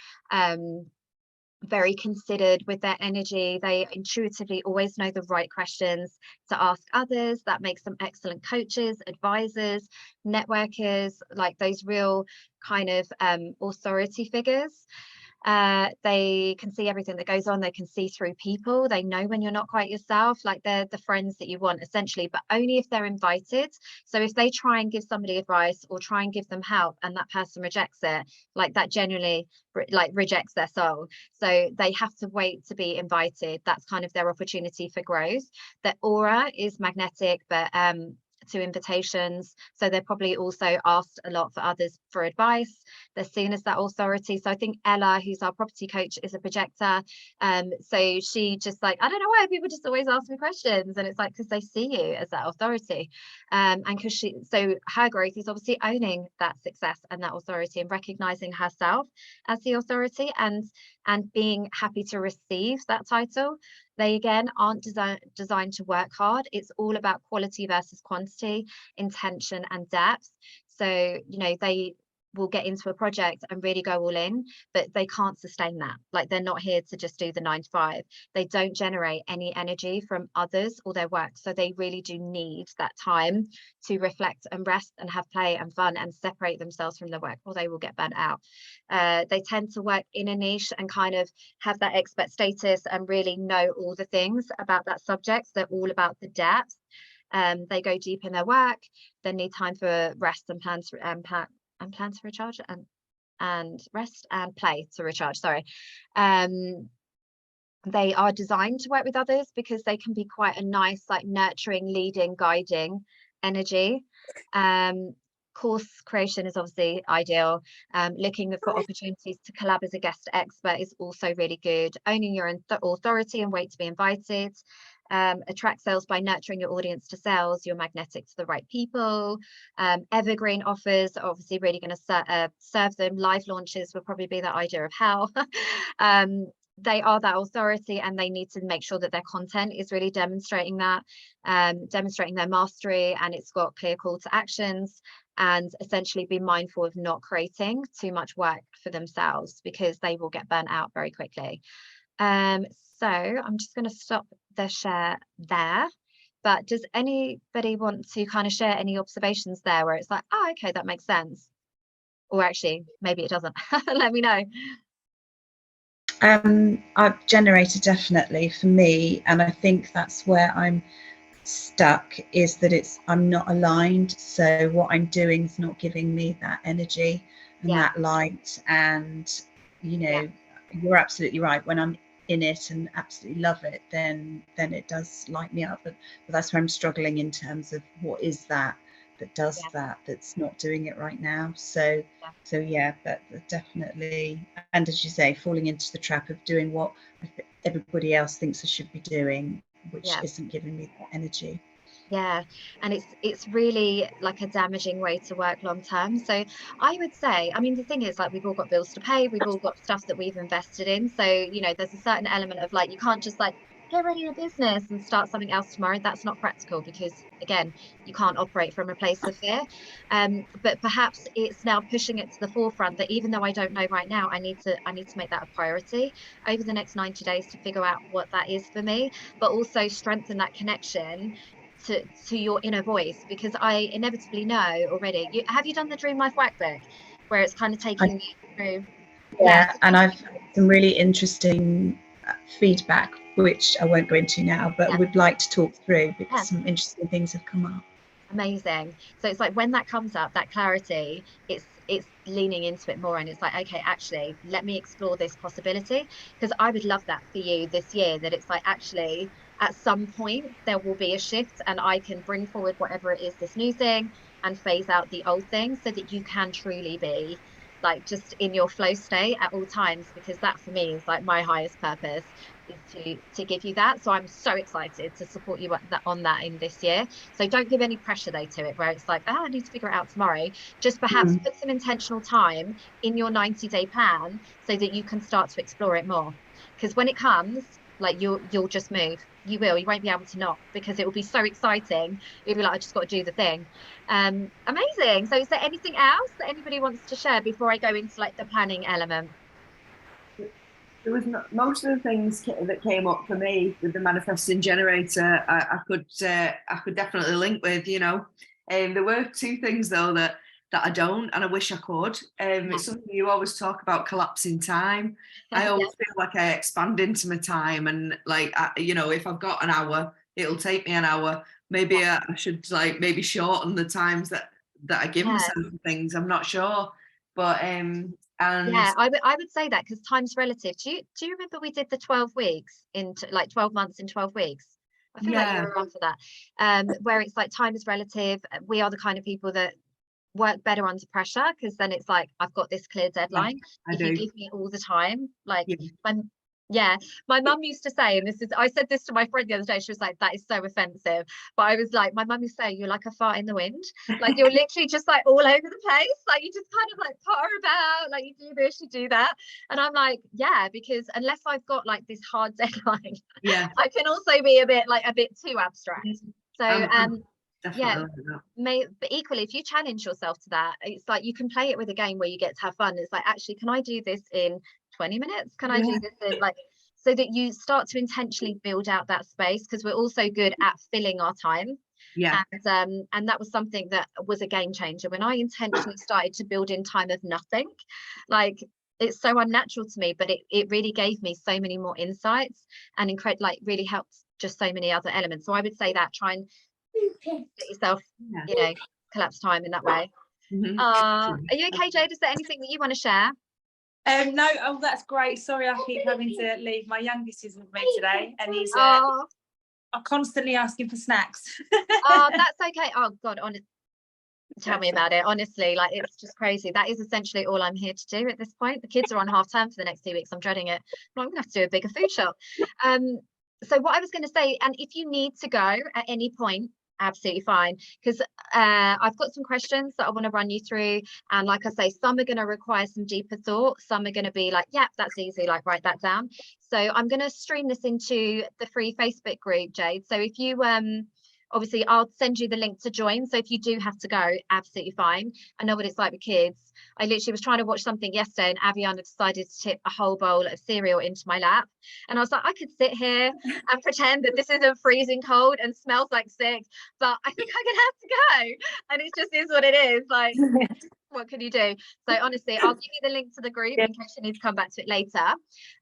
considered with their energy. They intuitively always know the right questions to ask others. That makes them excellent coaches, advisors, networkers, like those real kind of authority figures. They can see everything that goes on. They can see through people. They know when you're not quite yourself. Like, they're the friends that you want, essentially, but only if they're invited. So if they try and give somebody advice or try and give them help, and that person rejects it, like, that genuinely like rejects their soul. So they have to wait to be invited. That's kind of their opportunity for growth. Their aura is magnetic, but to invitations. So they're probably also asked a lot for others for advice. They're seen as that authority. So I think Ella, who's our property coach, is a projector. So she just, like, I don't know why people just always ask me questions, and it's like, because they see you as that authority. And because so her growth is obviously owning that success and that authority, and recognizing herself as the authority, and being happy to receive that title. They again aren't designed to work hard. It's all about quality versus quantity, intention and depth. So, you know, they will get into a project and really go all in, but they can't sustain that. Like, they're not here to just do the 9 to 5. They don't generate any energy from others or their work. So they really do need that time to reflect and rest and have play and fun and separate themselves from their work, or they will get burnt out. They tend to work in a niche and kind of have that expert status and really know all the things about that subject. They're all about the depth. They go deep in their work. They need time for rest and plans to recharge and rest and play to recharge. Sorry. They are designed to work with others because they can be quite a nice, like, nurturing, leading, guiding energy. Course creation is obviously ideal. Looking for opportunities to collab as a guest expert is also really good. Owning your authority and wait to be invited. Attract sales by nurturing your audience to sales. You're magnetic to the right people. Evergreen offers are obviously really going to serve them. Live launches will probably be that idea of hell. They are that authority, and they need to make sure that their content is really demonstrating that, demonstrating their mastery, and it's got clear call to actions, and essentially be mindful of not creating too much work for themselves because they will get burnt out very quickly. So I'm just going to stop the share there. But does anybody want to kind of share any observations there where it's like, oh, okay, that makes sense? Or actually, maybe it doesn't. Let me know. I've generated definitely for me, and I think that's where I'm stuck, is that I'm not aligned. So what I'm doing is not giving me that energy and that light. And, you know, you're absolutely right. When I'm in it and absolutely love it, then it does light me up. But that's where I'm struggling in terms of what is that does that's not doing it right now. So yeah, but definitely. And as you say, falling into the trap of doing what everybody else thinks I should be doing, which isn't giving me that energy. Yeah, and it's really like a damaging way to work long term. So I would say, I mean, the thing is, like, we've all got bills to pay, we've all got stuff that we've invested in. So, you know, there's a certain element of, like, you can't just like get ready a business and start something else tomorrow. That's not practical because, again, you can't operate from a place of fear. But perhaps it's now pushing it to the forefront that even though I don't know right now, I need to make that a priority over the next 90 days to figure out what that is for me, but also strengthen that connection to your inner voice, because I inevitably know already. Have you done the Dream Life Workbook, where it's kind of taking you through? And I've had some really interesting feedback, which I won't go into now, but would like to talk through because some interesting things have come up. Amazing. So it's like when that comes up, that clarity, it's leaning into it more, and it's like, okay, actually, let me explore this possibility, because I would love that for you this year, that it's like, actually, at some point there will be a shift and I can bring forward whatever it is, this new thing, and phase out the old thing, so that you can truly be like just in your flow state at all times, because that for me is like my highest purpose, is to give you that. So I'm so excited to support you on that in this year. So don't give any pressure though to it, where it's like, I need to figure it out tomorrow. Just perhaps put some intentional time in your 90-day plan so that you can start to explore it more. Because when it comes, like, you'll just move. You won't be able to not, because it will be so exciting. You'll be like, I just got to do the thing. Amazing. So is there anything else that anybody wants to share before I go into like the planning element? There was most of the things that came up for me with the manifesting generator. I could definitely link with, you know. There were two things though that I don't, and I wish I could. It's something you always talk about, collapsing time. I always feel like I expand into my time, and like, you know, if I've got an hour, it'll take me an hour. Maybe I should like maybe shorten the times that I give myself things. I'm not sure, but and I would say that, because time's relative. Do you remember we did the 12 weeks into like 12 months in 12 weeks? I feel like you were around for that. Where it's like time is relative. We are the kind of people that work better under pressure, because then it's like, I've got this clear deadline. If you give me all the time, like Yeah, my mum used to say, and I said this to my friend the other day, she was like, that is so offensive. But I was like, my mum used to say, you're like a fart in the wind. Like, you're literally just like all over the place. Like, you just kind of like potter about, like you do this, you do that. And I'm like, yeah, because unless I've got like this hard deadline, Yeah. I can also be a bit too abstract. So, yeah, but equally, if you challenge yourself to that, it's like you can play it with a game where you get to have fun. It's like, actually, can I do this in 20 minutes? Can I do this in like, so that you start to intentionally build out that space, because we're also good at filling our time. Yeah. And that was something that was a game changer when I intentionally started to build in time of nothing. Like, it's so unnatural to me, but it really gave me so many more insights and like really helped just so many other elements. So I would say that try and get yourself, collapse time in that way. Are you okay, Jade? Is there anything that you want to share? No, oh, that's great. Sorry, I keep having to leave. My youngest is with me today, and he's constantly asking for snacks. Oh, that's okay. Oh God, tell me about it. Honestly, like, it's just crazy. That is essentially all I'm here to do at this point. The kids are on half term for the next 2 weeks. I'm dreading it. I'm gonna have to do a bigger food shop. So what I was going to say, and if you need to go at any point, absolutely fine, because I've got some questions that I want to run you through, and like I say, some are going to require some deeper thought, some are going to be like, yeah, that's easy, like write that down. So I'm going to stream this into the free Facebook group, Jade. So if you obviously I'll send you the link to join, so if you do have to go, absolutely fine. I know what it's like with kids. I literally was trying to watch something yesterday and Aviana decided to tip a whole bowl of cereal into my lap, and I was like, I could sit here and pretend that this isn't freezing cold and smells like sick, but I think I'm gonna have to go, and it just is what it is. Like, what can you do? So honestly, I'll give you the link to the group in case you need to come back to it later.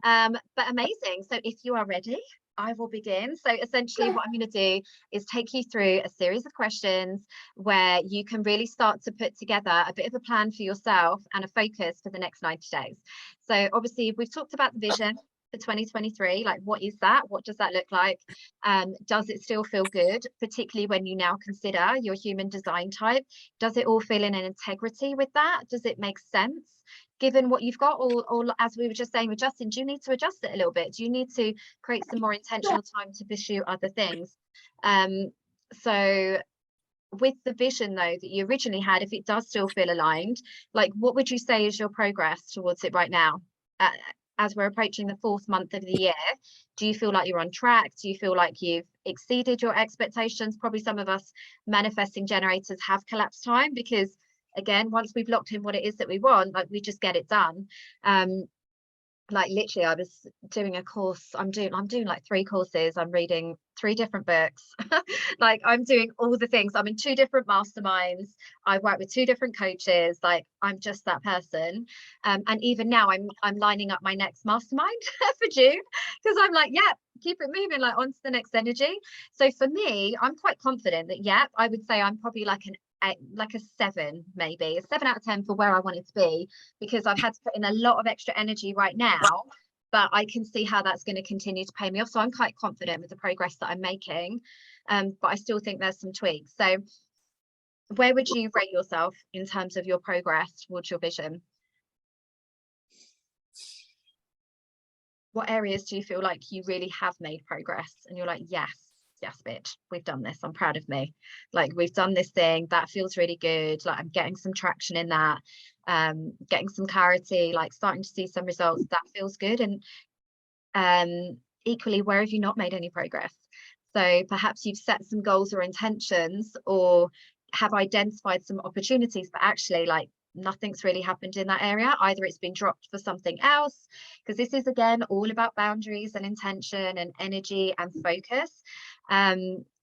But amazing. So if you are ready, I will begin. So essentially what I'm going to do is take you through a series of questions where you can really start to put together a bit of a plan for yourself and a focus for the next 90 days. So obviously we've talked about the vision for 2023. Like, what is that? What does that look like? Does it still feel good, particularly when you now consider your human design type? Does it all feel in an integrity with that? Does it make sense given what you've got? Or as we were just saying with Justin, do you need to adjust it a little bit? Do you need to create some more intentional time to pursue other things? So with the vision though that you originally had, if it does still feel aligned, like, what would you say is your progress towards it right now? As we're approaching the 4th month of the year, do you feel like you're on track? Do you feel like you've exceeded your expectations? Probably some of us manifesting generators have collapsed time, because again, once we've locked in what it is that we want, like, we just get it done. Like, literally, I was doing a course. I'm doing like 3 courses. I'm reading 3 different books. Like, I'm doing all the things. I'm in 2 different masterminds. I work with 2 different coaches. Like, I'm just that person. And even now I'm lining up my next mastermind for June, because I'm like, yeah, keep it moving, like, onto the next energy. So for me, I'm quite confident that, yeah, I would say I'm probably like a 7, maybe a 7 out of 10 for where I wanted to be, because I've had to put in a lot of extra energy right now, but I can see how that's going to continue to pay me off. So I'm quite confident with the progress that I'm making, but I still think there's some tweaks. So where would you rate yourself in terms of your progress towards your vision? What areas do you feel like you really have made progress and you're like, yes, bitch, we've done this, I'm proud of me, like, we've done this thing, that feels really good, like, I'm getting some traction in that, getting some clarity, like, starting to see some results, that feels good. And equally, where have you not made any progress? So perhaps you've set some goals or intentions, or have identified some opportunities, but actually, like, nothing's really happened in that area. Either it's been dropped for something else, because this is again all about boundaries and intention and energy and focus.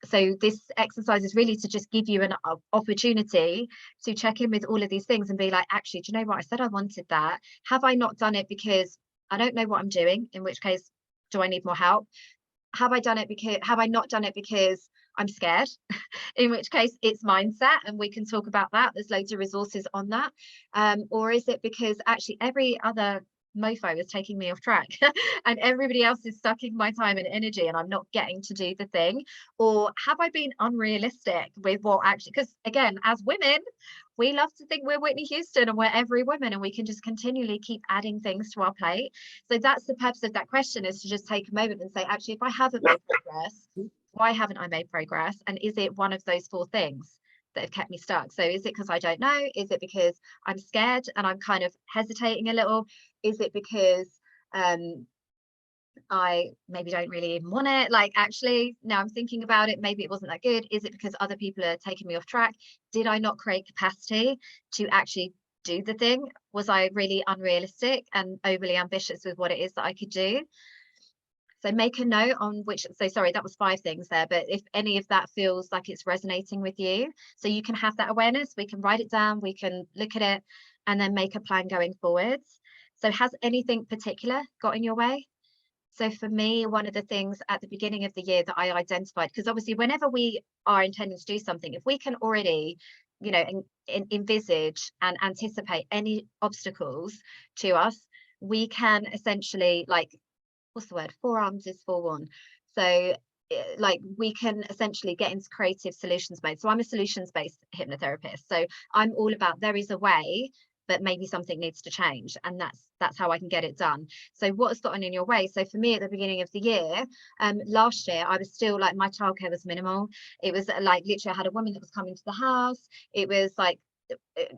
So this exercise is really to just give you an opportunity to check in with all of these things and be like, actually, do you know what? I said I wanted that. Have I not done it because I don't know what I'm doing? In which case, do I need more help? Have I not done it because I'm scared? In which case, it's mindset, and we can talk about that. There's loads of resources on that. Or is it because actually every other mofo is taking me off track and everybody else is sucking my time and energy and I'm not getting to do the thing? Or have I been unrealistic with what actually, because again, as women, we love to think we're Whitney Houston and we're every woman and we can just continually keep adding things to our plate. So that's the purpose of that question, is to just take a moment and say, actually, if I haven't made progress, why haven't I made progress? And is it one of those 4 things that have kept me stuck? So is it because I don't know? Is it because I'm scared and I'm kind of hesitating a little? Is it because I maybe don't really even want it? Like, actually, now I'm thinking about it, maybe it wasn't that good. Is it because other people are taking me off track? Did I not create capacity to actually do the thing? Was I really unrealistic and overly ambitious with what it is that I could do? So make a note on which, so sorry, that was 5 things there, but if any of that feels like it's resonating with you, so you can have that awareness, we can write it down, we can look at it, and then make a plan going forwards. So has anything particular got in your way? So for me, one of the things at the beginning of the year that I identified, because obviously whenever we are intending to do something, if we can already, you know, envisage and anticipate any obstacles to us, we can essentially, like, what's the word? Forearms is forewarned. So like we can essentially get into creative solutions mode. So I'm a solutions-based hypnotherapist. So I'm all about there is a way, but maybe something needs to change. And that's how I can get it done. So what has gotten in your way? So for me at the beginning of the year, last year, I was still like, my childcare was minimal. It was like literally I had a woman that was coming to the house. It was like,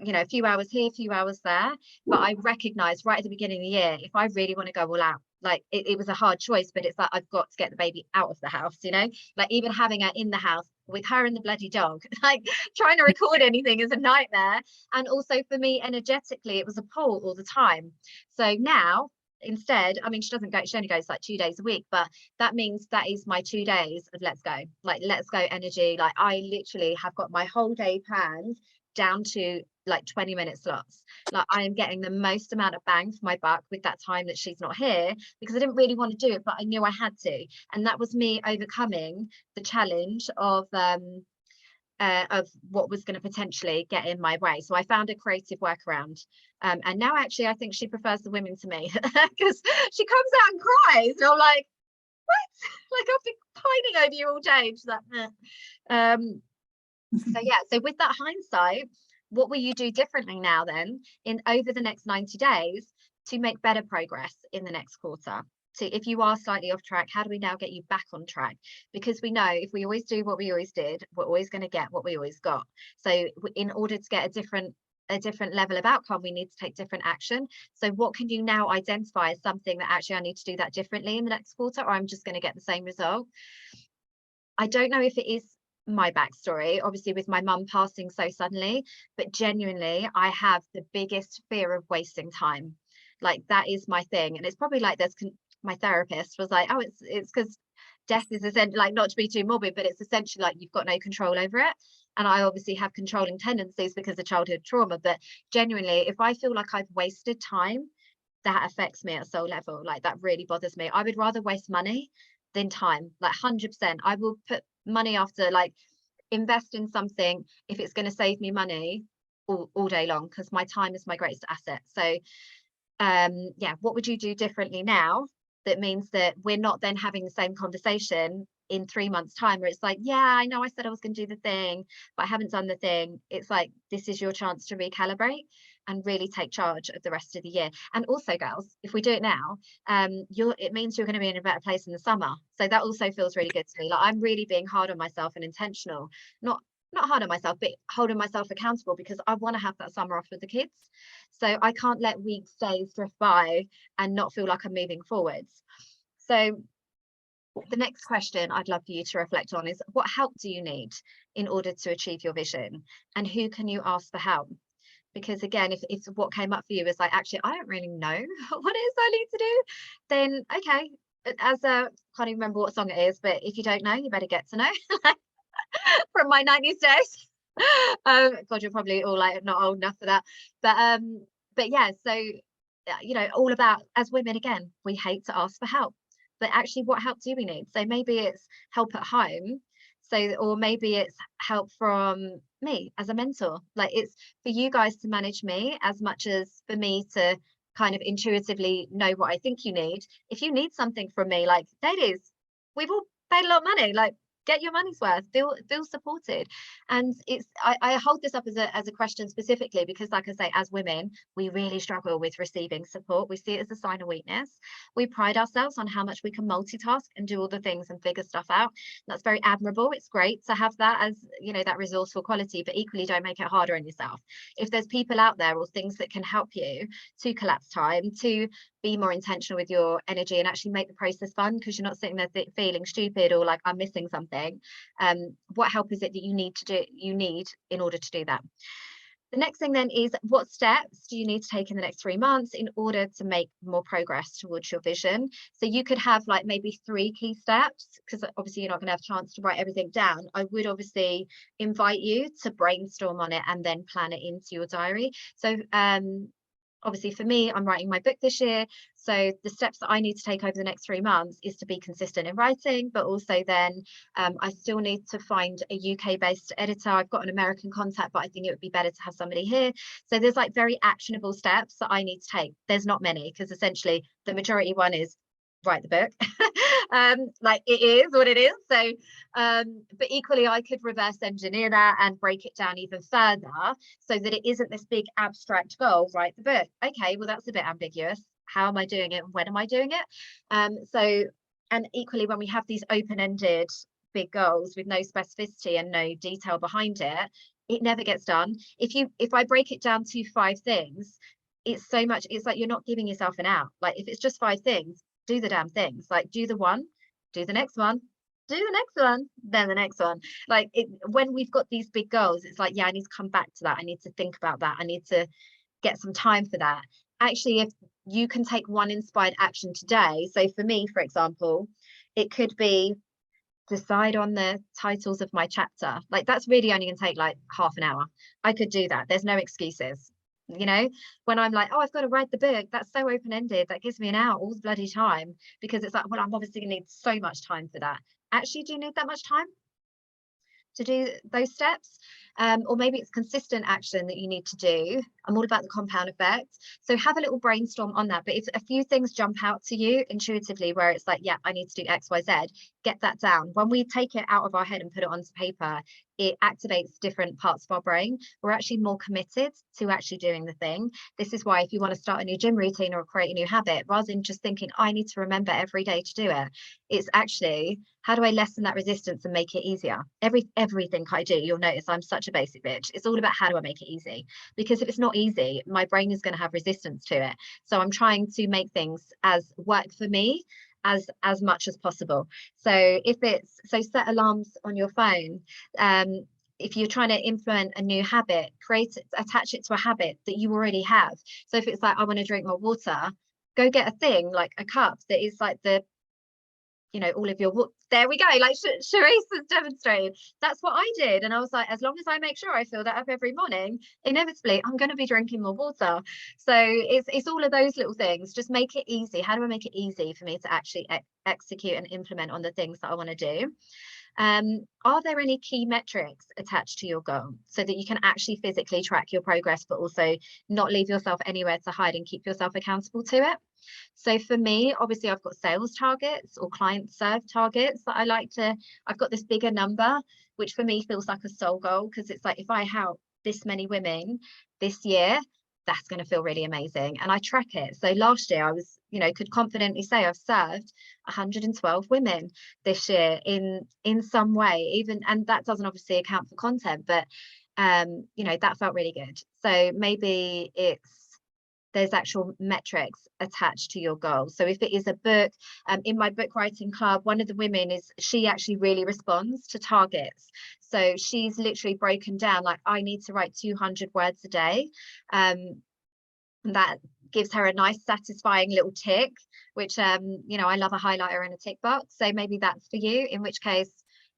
you know, a few hours here, a few hours there. But I recognized right at the beginning of the year, if I really want to go all out, like it was a hard choice, but it's like I've got to get the baby out of the house, you know, like even having her in the house with her and the bloody dog, like trying to record anything is a nightmare. And also for me energetically, it was a pull all the time. So now instead, I mean, she only goes like 2 days a week, but that means that is my 2 days of let's go, like let's go energy. Like I literally have got my whole day planned down to like 20-minute slots. Like I am getting the most amount of bang for my buck with that time that she's not here, because I didn't really want to do it, but I knew I had to. And that was me overcoming the challenge of what was going to potentially get in my way. So I found a creative workaround. And now actually I think she prefers the women to me because she comes out and cries. And I'm like, what? Like I've been pining over you all day. She's like, so yeah, so with that hindsight, what will you do differently now then in over the next 90 days to make better progress in the next quarter? So if you are slightly off track, how do we now get you back on track? Because we know if we always do what we always did, we're always going to get what we always got. So in order to get a different level of outcome, we need to take different action. So what can you now identify as something that actually I need to do that differently in the next quarter, or I'm just going to get the same result? I don't know if it is my backstory, obviously with my mum passing so suddenly, but genuinely I have the biggest fear of wasting time. Like that is my thing. And it's probably like my therapist was like, oh, it's because death is essentially, like, not to be too morbid, but it's essentially like you've got no control over it. And I obviously have controlling tendencies because of childhood trauma, but genuinely if I feel like I've wasted time, that affects me at a soul level. Like that really bothers me. I would rather waste money than time, like 100%. I will put money after, like, invest in something if it's going to save me money all day long, because my time is my greatest asset. So yeah, what would you do differently now that means that we're not then having the same conversation in 3 months time where it's like, yeah, I know I said I was going to do the thing, but I haven't done the thing. It's like, this is your chance to recalibrate and really take charge of the rest of the year. And also, girls, if we do it now, it means you're going to be in a better place in the summer. So that also feels really good to me. Like I'm really being hard on myself and intentional, not hard on myself, but holding myself accountable, because I want to have that summer off with the kids. So I can't let weeks, days drift by and not feel like I'm moving forwards. So the next question I'd love for you to reflect on is, what help do you need in order to achieve your vision? And who can you ask for help? Because again, if what came up for you is like, actually, I don't really know what it is I need to do, then okay, can't even remember what song it is, but if you don't know, you better get to know. From my 90s days. God, you're probably all like not old enough for that. But yeah, so you know, all about, as women, again, we hate to ask for help. But actually, what help do we need? So maybe it's help at home. So, or maybe it's help from me as a mentor. Like it's for you guys to manage me as much as for me to kind of intuitively know what I think you need. If you need something from me, like, ladies, we've all paid a lot of money, like, get your money's worth, feel supported. And it's I hold this up as a question specifically because, like I say, as women, we really struggle with receiving support. We see it as a sign of weakness. We pride ourselves on how much we can multitask and do all the things and figure stuff out. That's very admirable. It's great to have that as, you know, that resourceful quality, but equally don't make it harder on yourself. If there's people out there or things that can help you to collapse time, to be more intentional with your energy and actually make the process fun, because you're not sitting there feeling stupid or like I'm missing something. What help is it that you need in order to do that? The next thing then is, what steps do you need to take in the next 3 months in order to make more progress towards your vision? So you could have like maybe 3 key steps, because obviously you're not going to have a chance to write everything down. I would obviously invite you to brainstorm on it and then plan it into your diary. So obviously for me, I'm writing my book this year. So the steps that I need to take over the next 3 months is to be consistent in writing, but also then I still need to find a UK based editor. I've got an American contact, but I think it would be better to have somebody here. So there's like very actionable steps that I need to take. There's not many, because essentially the majority one is write the book. Like, it is what it is. So but equally I could reverse engineer that and break it down even further so that it isn't this big abstract goal, write the book. Okay, well, that's a bit ambiguous. How am I doing it and when am I doing it? So, and equally when we have these open-ended big goals with no specificity and no detail behind it, it never gets done. If I break it down to 5 things, it's so much, it's like you're not giving yourself an out. Like, if it's just 5 things, do the damn things. Like, do the one, do the next one, do the next one, then the next one. Like, when we've got these big goals, it's like, yeah, I need to come back to that. I need to think about that. I need to get some time for that. Actually, if you can take one inspired action today. So for me, for example, it could be decide on the titles of my chapter. Like, that's really only going to take like half an hour. I could do that. There's no excuses. You know, when I'm like, oh, I've got to write the book, that's so open-ended, that gives me an hour all the bloody time, because it's like, well, I'm obviously gonna need so much time for that. Actually, do you need that much time to do those steps? Or maybe it's consistent action that you need to do. I'm all about the compound effect. So have a little brainstorm on that. But if a few things jump out to you intuitively where it's like, yeah, I need to do X, Y, Z, get that down. When we take it out of our head and put it onto paper, it activates different parts of our brain. We're actually more committed to actually doing the thing. This is why if you want to start a new gym routine or create a new habit, rather than just thinking, I need to remember every day to do it, it's actually, how do I lessen that resistance and make it easier? Everything I do, you'll notice I'm such a basic bitch. It's all about how do I make it easy? Because if it's not easy, my brain is going to have resistance to it. So I'm trying to make things as work for me as much as possible. So if it's, so set alarms on your phone. If you're trying to implement a new habit, attach it to a habit that you already have. So if it's like, I want to drink more water, go get a thing like a cup that is like the, you know, all of your, there we go, like Charisse has demonstrated. That's what I did. And I was like, as long as I make sure I fill that up every morning, inevitably I'm going to be drinking more water. So it's all of those little things. Just make it easy. How do I make it easy for me to actually execute and implement on the things that I want to do? Are there any key metrics attached to your goal so that you can actually physically track your progress, but also not leave yourself anywhere to hide and keep yourself accountable to it? So for me, obviously I've got sales targets or client serve targets that I like to, I've got this bigger number, which for me feels like a soul goal, because it's like, if I help this many women this year, that's going to feel really amazing. And I track it. So last year I was, you know, could confidently say I've served 112 women this year in some way, even, and that doesn't obviously account for content, but you know, that felt really good. So maybe there's actual metrics attached to your goal. So if it is a book, in my book writing club, one of the women she actually really responds to targets. So she's literally broken down, like, I need to write 200 words a day. That gives her a nice satisfying little tick, which you know, I love a highlighter and a tick box. So maybe that's for you, in which case,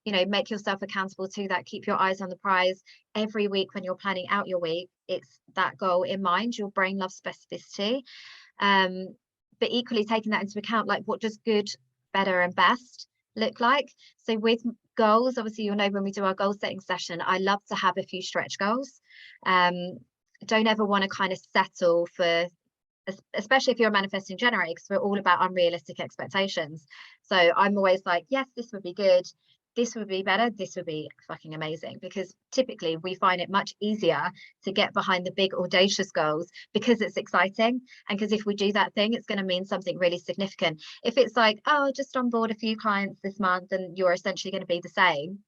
you know, make yourself accountable to that. Keep your eyes on the prize. Every week when you're planning out your week, it's that goal in mind. Your brain loves specificity, but equally taking that into account, like, what does good, better and best look like? So with goals, obviously, you'll know when we do our goal setting session, I love to have a few stretch goals. Don't ever want to kind of settle for especially if you're a manifesting generator, because we're all about unrealistic expectations. So I'm always like, yes, this would be good, this would be better, this would be fucking amazing, because typically we find it much easier to get behind the big audacious goals because it's exciting, and because if we do that thing, it's going to mean something really significant. If it's like, oh, just on board a few clients this month and you're essentially going to be the same,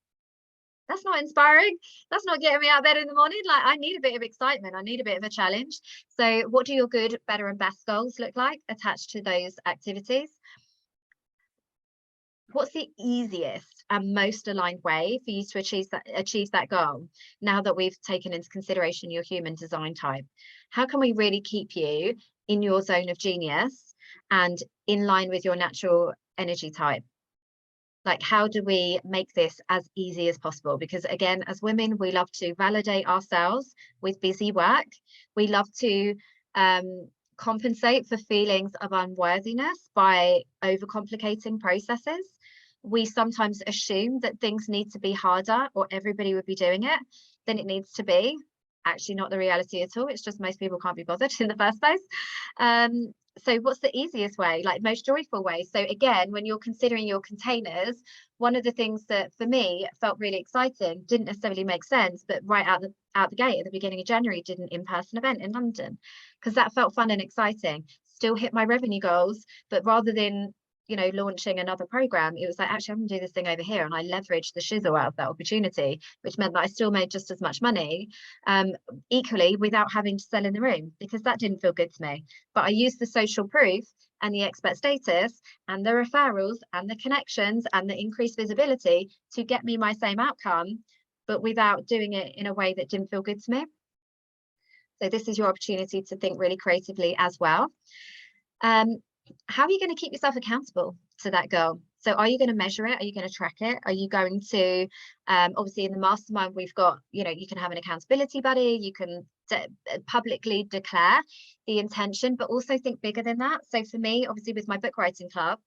that's not inspiring. That's not getting me out of bed in the morning. Like, I need a bit of excitement. I need a bit of a challenge. So what do your good, better and best goals look like attached to those activities? What's the easiest and most aligned way for you to achieve that goal, now that we've taken into consideration your human design type? How can we really keep you in your zone of genius and in line with your natural energy type? Like, how do we make this as easy as possible? Because again, as women, we love to validate ourselves with busy work. We love to compensate for feelings of unworthiness by overcomplicating processes. We sometimes assume that things need to be harder or everybody would be doing it than it needs to be. Actually, not the reality at all. It's just most people can't be bothered in the first place. So what's the easiest way, like most joyful way? So again, when you're considering your containers, one of the things that for me felt really exciting, didn't necessarily make sense, but right out the gate at the beginning of January, did an in-person event in London, because that felt fun and exciting. Still hit my revenue goals, but rather than, you know, launching another program, it was like, actually, I'm gonna do this thing over here, and I leveraged the shizzle out of that opportunity, which meant that I still made just as much money, equally, without having to sell in the room, because that didn't feel good to me. But I used the social proof and the expert status and the referrals and the connections and the increased visibility to get me my same outcome, but without doing it in a way that didn't feel good to me. So this is your opportunity to think really creatively as well. How are you going to keep yourself accountable to that goal? So are you going to measure it? Are you going to track it? Are you going to, obviously in the mastermind, we've got, you know, you can have an accountability buddy, you can publicly declare the intention, but also think bigger than that. So for me, obviously with my book writing club,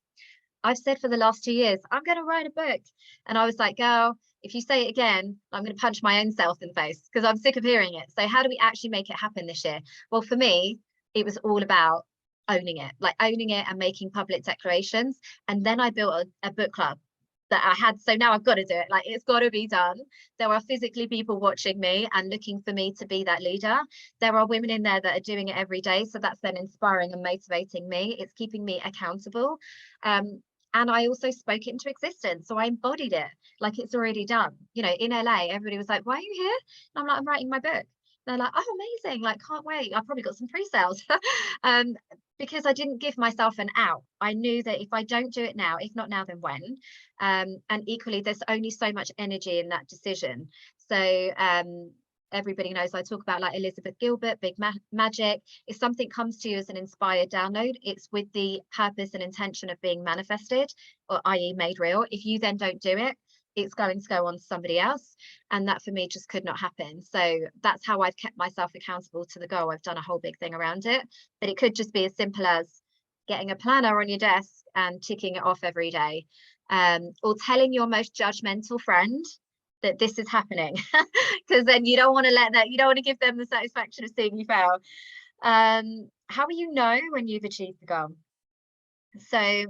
I've said for the last 2 years, I'm going to write a book. And I was like, girl, if you say it again, I'm going to punch my own self in the face, because I'm sick of hearing it. So how do we actually make it happen this year? Well, for me, it was all about owning it and making public declarations. And then I built a book club that I had. So now I've got to do it. Like, it's got to be done. There are physically people watching me and looking for me to be that leader. There are women in there that are doing it every day. So that's then inspiring and motivating me. It's keeping me accountable. And I also spoke it into existence. So I embodied it like it's already done. You know, in LA, everybody was like, why are you here? And I'm like, I'm writing my book. They're like, oh, amazing. Like, can't wait. I probably got some pre-sales. Because I didn't give myself an out. I knew that if I don't do it now, if not now, then when? And equally, there's only so much energy in that decision. So everybody knows I talk about like Elizabeth Gilbert, big magic. If something comes to you as an inspired download, it's with the purpose and intention of being manifested, or i.e. made real. If you then don't do it, it's going to go on to somebody else. And that for me just could not happen. So that's how I've kept myself accountable to the goal. I've done a whole big thing around it, but it could just be as simple as getting a planner on your desk and ticking it off every day, or telling your most judgmental friend that this is happening, because then you don't want to let that, you don't want to give them the satisfaction of seeing you fail. How will you know when you've achieved the goal? So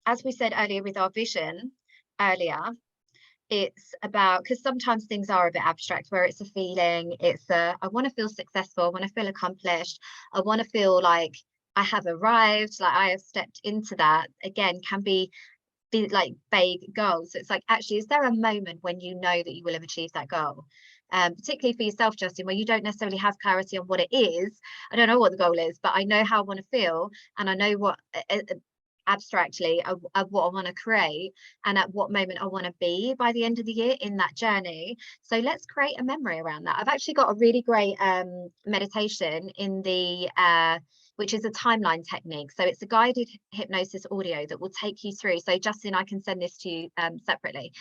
as we said earlier with our vision earlier, it's about, because sometimes things are a bit abstract, where it's a feeling, it's a, I want to feel successful, I want to feel accomplished, I want to feel like I have arrived, like I have stepped into that. Again, can be like vague goals. So it's like, actually, is there a moment when you know that you will have achieved that goal? Particularly for yourself, Justin, where you don't necessarily have clarity on what it is. I don't know what the goal is, but I know how I want to feel, and I know what abstractly of what I want to create, and at what moment I want to be by the end of the year in that journey. So let's create a memory around that. I've actually got a really great meditation in the which is a timeline technique. So it's a guided hypnosis audio that will take you through. So Justin, I can send this to you separately,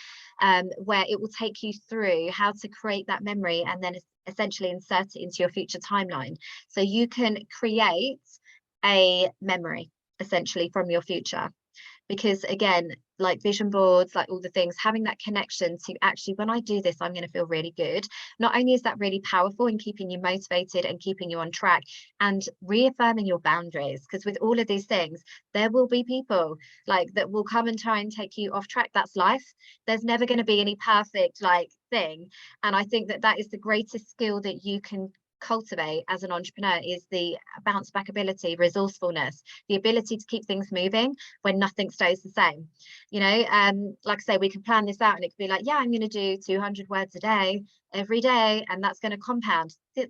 where it will take you through how to create that memory and then essentially insert it into your future timeline. So you can create a memory essentially from your future. Because again, like vision boards, like all the things, having that connection to actually, when I do this, I'm going to feel really good. Not only is that really powerful in keeping you motivated and keeping you on track, and reaffirming your boundaries, because with all of these things, there will be people like that will come and try and take you off track. That's life. There's never going to be any perfect like thing. And I think that that is the greatest skill that you can cultivate as an entrepreneur, is the bounce back ability, resourcefulness, the ability to keep things moving when nothing stays the same. You know, like I say, we can plan this out and it could be like, yeah, I'm going to do 200 words a day every day, and that's going to compound. The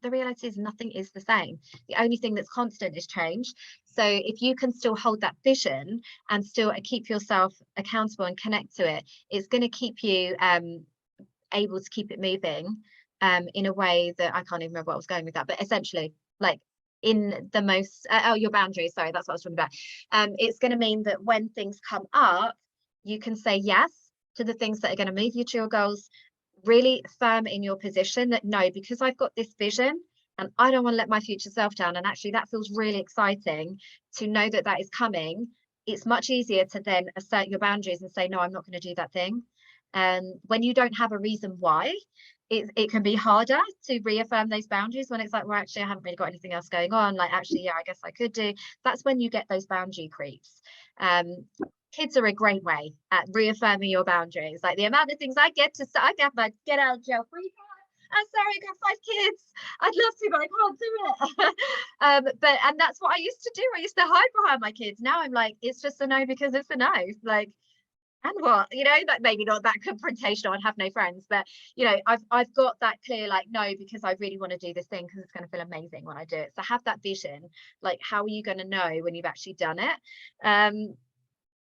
reality is nothing is the same. The only thing that's constant is change. So if you can still hold that vision and still keep yourself accountable and connect to it, it's going to keep you able to keep it moving in a way that I can't even remember what I was going with that, but essentially, like in the most your boundaries, sorry, that's what I was talking about. It's going to mean that when things come up, you can say yes to the things that are going to move you to your goals, really firm in your position that no, because I've got this vision and I don't want to let my future self down, and actually that feels really exciting to know that that is coming. It's much easier to then assert your boundaries and say, no, I'm not going to do that thing. When you don't have a reason why, it can be harder to reaffirm those boundaries when it's like, well, actually, I haven't really got anything else going on. Like, actually, yeah, I guess I could do. That's when you get those boundary creeps. Kids are a great way at reaffirming your boundaries. Like the amount of things I get my get out of jail free card. I'm sorry, I got 5 kids. I'd love to, but I can't do it. And that's what I used to do. I used to hide behind my kids. Now I'm like, it's just a no because it's a no. Like, and what, you know, that maybe not that confrontational and have no friends, but you know, I've got that clear, like, no, because I really want to do this thing because it's going to feel amazing when I do it. So have that vision. Like, how are you going to know when you've actually done it?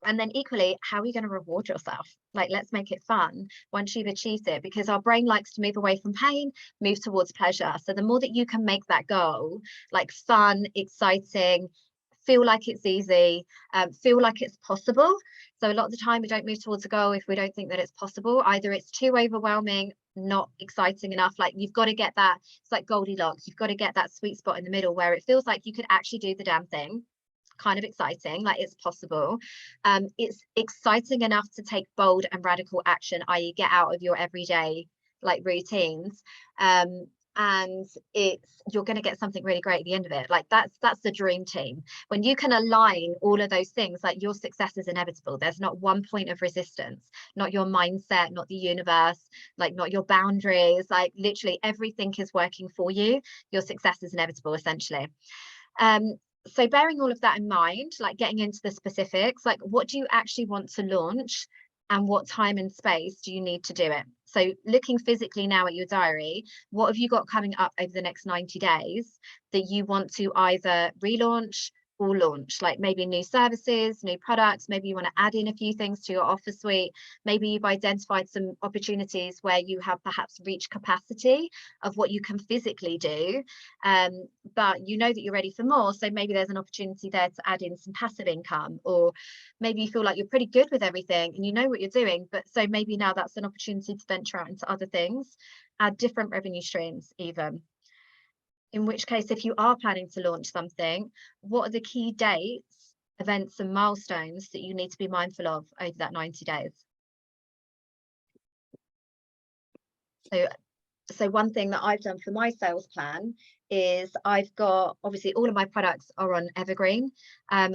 And then equally, how are you going to reward yourself? Like, let's make it fun once you've achieved it, because our brain likes to move away from pain, move towards pleasure. So the more that you can make that goal like fun, exciting, feel like it's easy, feel like it's possible. So a lot of the time we don't move towards a goal if we don't think that it's possible. Either it's too overwhelming, not exciting enough. Like, you've got to get that, it's like Goldilocks, you've got to get that sweet spot in the middle where it feels like you could actually do the damn thing. Kind of exciting, like it's possible. It's exciting enough to take bold and radical action, i.e. get out of your everyday like routines. And you're going to get something really great at the end of it. Like that's the dream team. When you can align all of those things, like your success is inevitable. There's not one point of resistance, not your mindset, not the universe, like not your boundaries, like literally everything is working for you. Your success is inevitable, essentially. So bearing all of that in mind, like getting into the specifics, like what do you actually want to launch and what time and space do you need to do it? So looking physically now at your diary, what have you got coming up over the next 90 days that you want to either relaunch or launch? Like maybe new services, new products, maybe you want to add in a few things to your offer suite. Maybe you've identified some opportunities where you have perhaps reached capacity of what you can physically do, but you know that you're ready for more. So maybe there's an opportunity there to add in some passive income, or maybe you feel like you're pretty good with everything and you know what you're doing, but so maybe now that's an opportunity to venture out into other things, add different revenue streams even. In which case, if you are planning to launch something, what are the key dates, events and milestones that you need to be mindful of over that 90 days? So one thing that I've done for my sales plan is I've got, obviously all of my products are on Evergreen,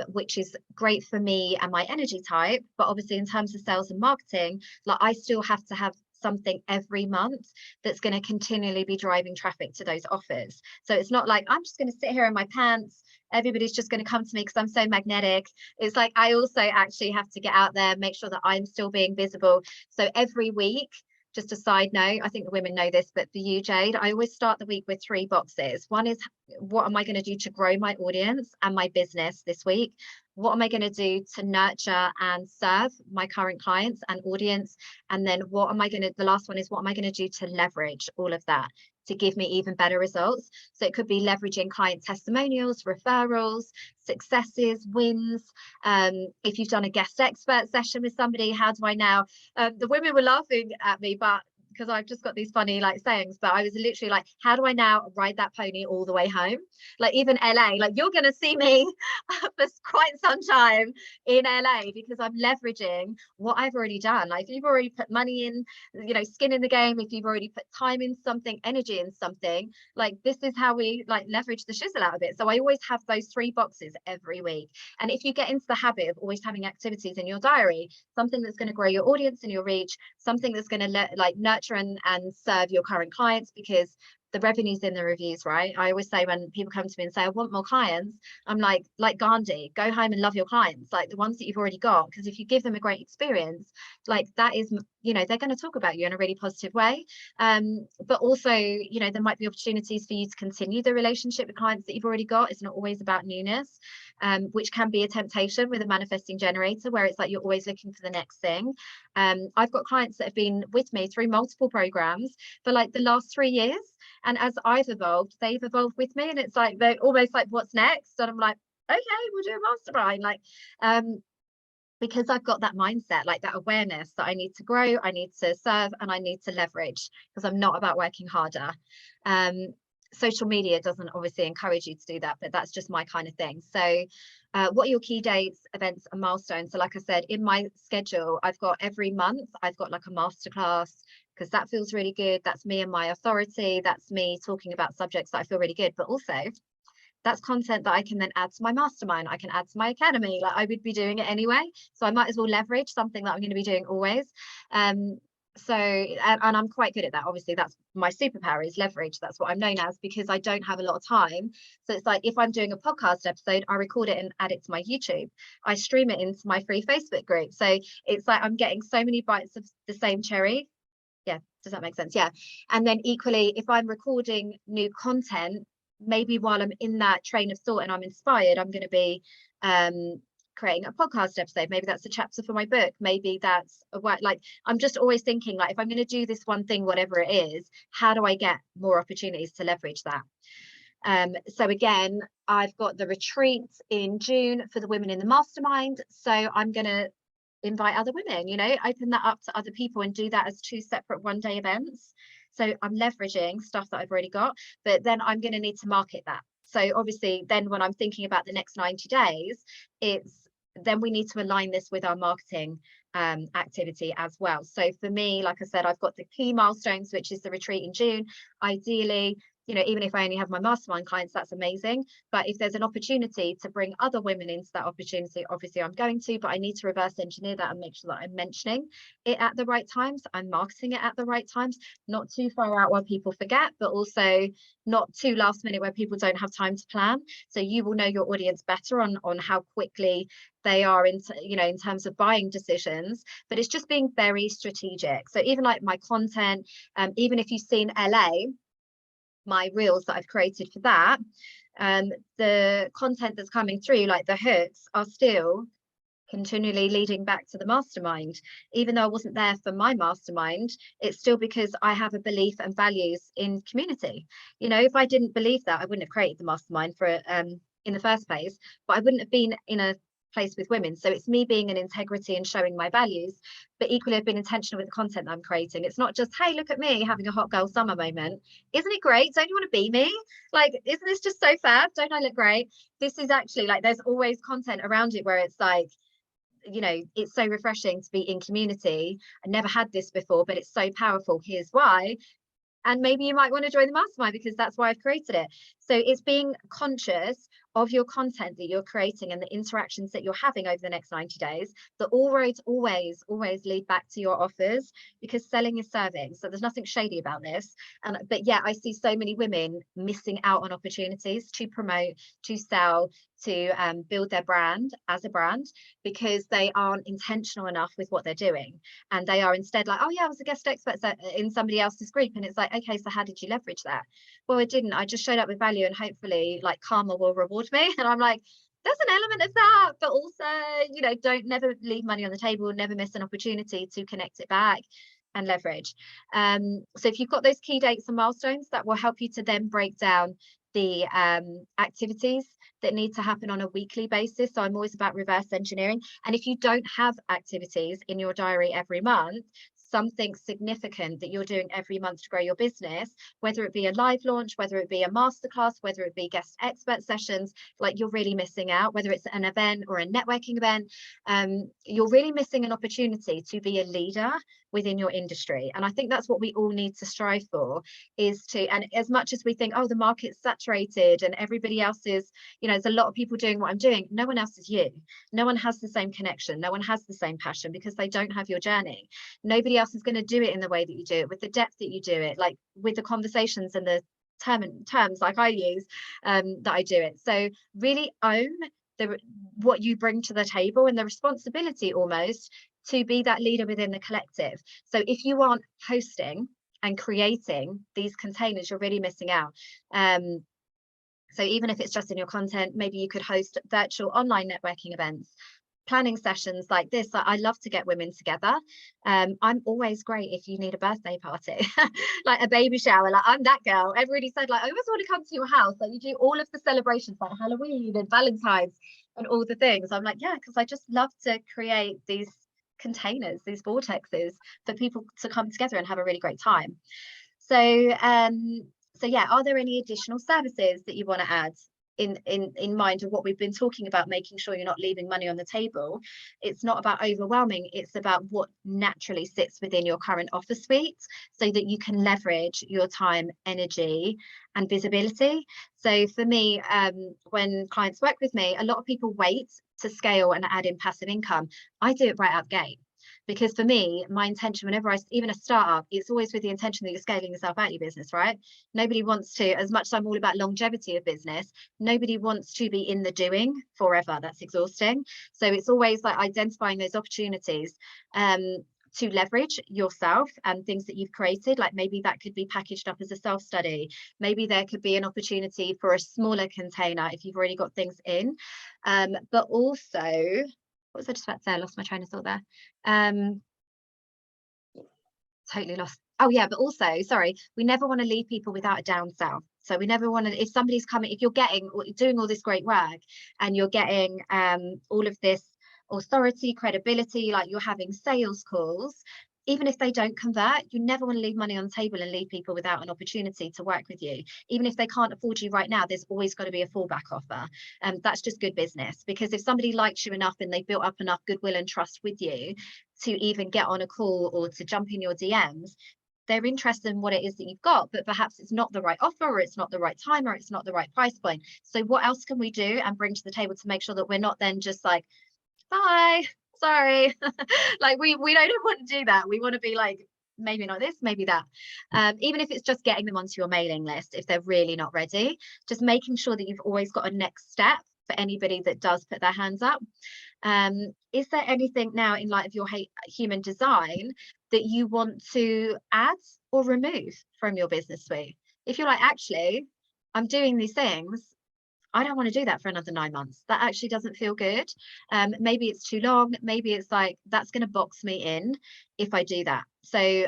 which is great for me and my energy type. But obviously in terms of sales and marketing, like I still have to have something every month that's going to continually be driving traffic to those offers. So it's not like I'm just going to sit here in my pants, everybody's just going to come to me because I'm so magnetic. It's like I also actually have to get out there, make sure that I'm still being visible. So every week, just a side note, I think the women know this, but for you, Jade, I always start the week with 3 boxes. One is, what am I going to do to grow my audience and my business this week? What am I going to do to nurture and serve my current clients and audience? And then the last one is, what am I going to do to leverage all of that to give me even better results? So it could be leveraging client testimonials, referrals, successes, wins. If you've done a guest expert session with somebody, how do I now? The women were laughing at me, but because I've just got these funny like sayings, but I was literally like, how do I now ride that pony all the way home? Like even LA, like you're going to see me for quite some time in LA because I'm leveraging what I've already done. Like if you've already put money in, you know, skin in the game, if you've already put time in something, energy in something, like this is how we like leverage the shizzle out of it. So I always have those 3 boxes every week. And if you get into the habit of always having activities in your diary, something that's going to grow your audience and your reach, something that's going to like nurture and serve your current clients, because the revenue's in the reviews, right? I always say when people come to me and say, I want more clients, I'm like Gandhi, go home and love your clients, like the ones that you've already got. Because if you give them a great experience, like that is, you know, they're going to talk about you in a really positive way. But also, you know, there might be opportunities for you to continue the relationship with clients that you've already got. It's not always about newness, which can be a temptation with a manifesting generator, where it's like you're always looking for the next thing. I've got clients that have been with me through multiple programs for like the last 3 years. And as I've evolved, they've evolved with me. And it's like, they're almost like, what's next? And I'm like, okay, we'll do a mastermind. Like, because I've got that mindset, like that awareness that I need to grow, I need to serve, and I need to leverage, because I'm not about working harder. Social media doesn't obviously encourage you to do that, but that's just my kind of thing. So what are your key dates, events, and milestones? So like I said, in my schedule, I've got every month, I've got like a masterclass, because that feels really good. That's me and my authority. That's me talking about subjects that I feel really good, but also that's content that I can then add to my mastermind. I can add to my academy. Like I would be doing it anyway. So I might as well leverage something that I'm going to be doing always. So, and I'm quite good at that. Obviously, that's my superpower, is leverage. That's what I'm known as, because I don't have a lot of time. So it's like, if I'm doing a podcast episode, I record it and add it to my YouTube. I stream it into my free Facebook group. So it's like, I'm getting so many bites of the same cherry. Yeah. Does that make sense? Yeah. And then equally, if I'm recording new content, maybe while I'm in that train of thought and I'm inspired, I'm going to be creating a podcast episode. Maybe that's a chapter for my book. Maybe that's a work. Like I'm just always thinking, like, if I'm going to do this one thing, whatever it is, how do I get more opportunities to leverage that? So again, I've got the retreat in June for the women in the mastermind. So I'm going to invite other women, you know, open that up to other people and do that as 2 separate one-day events. So I'm leveraging stuff that I've already got, but then I'm going to need to market that. So obviously then when I'm thinking about the next 90 days, then we need to align this with our marketing activity as well. So for me, like I said, I've got the key milestones, which is the retreat in June. Ideally, you know, even if I only have my mastermind clients, that's amazing. But if there's an opportunity to bring other women into that opportunity, obviously I'm going to, but I need to reverse engineer that and make sure that I'm mentioning it at the right times. I'm marketing it at the right times, not too far out where people forget, but also not too last minute where people don't have time to plan. So you will know your audience better on how quickly they are in, you know, in terms of buying decisions, but it's just being very strategic. So even like my content, even if you've seen LA, my reels that I've created for that, the content that's coming through, like the hooks, are still continually leading back to the mastermind. Even though I wasn't there for my mastermind, it's still because I have a belief and values in community. You know, if I didn't believe that, I wouldn't have created the mastermind for in the first place, but I wouldn't have been in a place with women. So it's me being in integrity and showing my values, but equally I've been intentional with the content that I'm creating. It's not just, hey, look at me having a hot girl summer moment. Isn't it great? Don't you want to be me? Like, isn't this just so fab? Don't I look great? This is actually like, there's always content around it where it's like, you know, it's so refreshing to be in community. I never had this before, but it's so powerful. Here's why. And maybe you might want to join the mastermind because that's why I've created it. So it's being conscious of your content that you're creating and the interactions that you're having over the next 90 days. The all roads always lead back to your offers, because selling is serving. So there's nothing shady about this. But yeah, I see so many women missing out on opportunities to promote, to sell, to build their brand as a brand, because they aren't intentional enough with what they're doing. And they are instead like, oh yeah, I was a guest expert in somebody else's group. And it's like, okay, so how did you leverage that? Well, I didn't. I just showed up with value, and hopefully like karma will reward me. And I'm like, there's an element of that, but also, you know, don't never leave money on the table, never miss an opportunity to connect it back and leverage. So if you've got those key dates and milestones, that will help you to then break down the activities that need to happen on a weekly basis. So I'm always about reverse engineering. And if you don't have activities in your diary every month, something significant that you're doing every month to grow your business, whether it be a live launch, whether it be a masterclass, whether it be guest expert sessions, like you're really missing out. Whether it's an event or a networking event, you're really missing an opportunity to be a leader within your industry. And I think that's what we all need to strive for, is to, and as much as we think, oh, the market's saturated and everybody else is, you know, there's a lot of people doing what I'm doing, no one else is you. No one has the same connection, no one has the same passion, because they don't have your journey. Nobody else is going to do it in the way that you do it, with the depth that you do it, like with the conversations and the terms like I use, that I do it. So really own what you bring to the table, and the responsibility almost to be that leader within the collective. So if you aren't hosting and creating these containers, you're really missing out. So even if it's just in your content, maybe you could host virtual online networking events, planning sessions like this. I love to get women together. I'm always great if you need a birthday party, like a baby shower, like I'm that girl. Everybody said, like, I always want to come to your house, like you do all of the celebrations like Halloween and Valentine's and all the things. I'm like, yeah, because I just love to create these containers, these vortexes for people to come together and have a really great time. So yeah, are there any additional services that you want to add in mind of what we've been talking about, making sure you're not leaving money on the table? It's not about overwhelming, it's about what naturally sits within your current offer suite, so that you can leverage your time, energy and visibility. So for me, when clients work with me, a lot of people wait to scale and add in passive income. I do it right out the gate. Because for me, my intention, whenever even a startup, it's always with the intention that you're scaling yourself out your business, right? Nobody wants to, as much as I'm all about longevity of business, nobody wants to be in the doing forever. That's exhausting. So it's always like identifying those opportunities to leverage yourself and things that you've created. Like maybe that could be packaged up as a self-study. Maybe there could be an opportunity for a smaller container if you've already got things in. But also, what was I just about to say? I lost my train of thought there. Totally lost. Oh yeah, but also, sorry, we never want to leave people without a downsell. So we never want to, if somebody's coming, if you're doing all this great work and you're getting all of this authority, credibility, like you're having sales calls, even if they don't convert, you never want to leave money on the table and leave people without an opportunity to work with you. Even if they can't afford you right now, there's always got to be a fallback offer. That's just good business, because if somebody likes you enough and they've built up enough goodwill and trust with you to even get on a call or to jump in your DMs, they're interested in what it is that you've got, but perhaps it's not the right offer, or it's not the right time, or it's not the right price point. So what else can we do and bring to the table to make sure that we're not then just like, bye, sorry. Like we don't want to do that. We want to be like, maybe not this, maybe that. Even if it's just getting them onto your mailing list if they're really not ready, just making sure that you've always got a next step for anybody that does put their hands up. Is there anything now, in light of your human design, that you want to add or remove from your business suite? If you're like, actually, I'm doing these things, I don't want to do that for another 9 months. That actually doesn't feel good. Maybe it's too long. Maybe it's like, that's going to box me in if I do that. So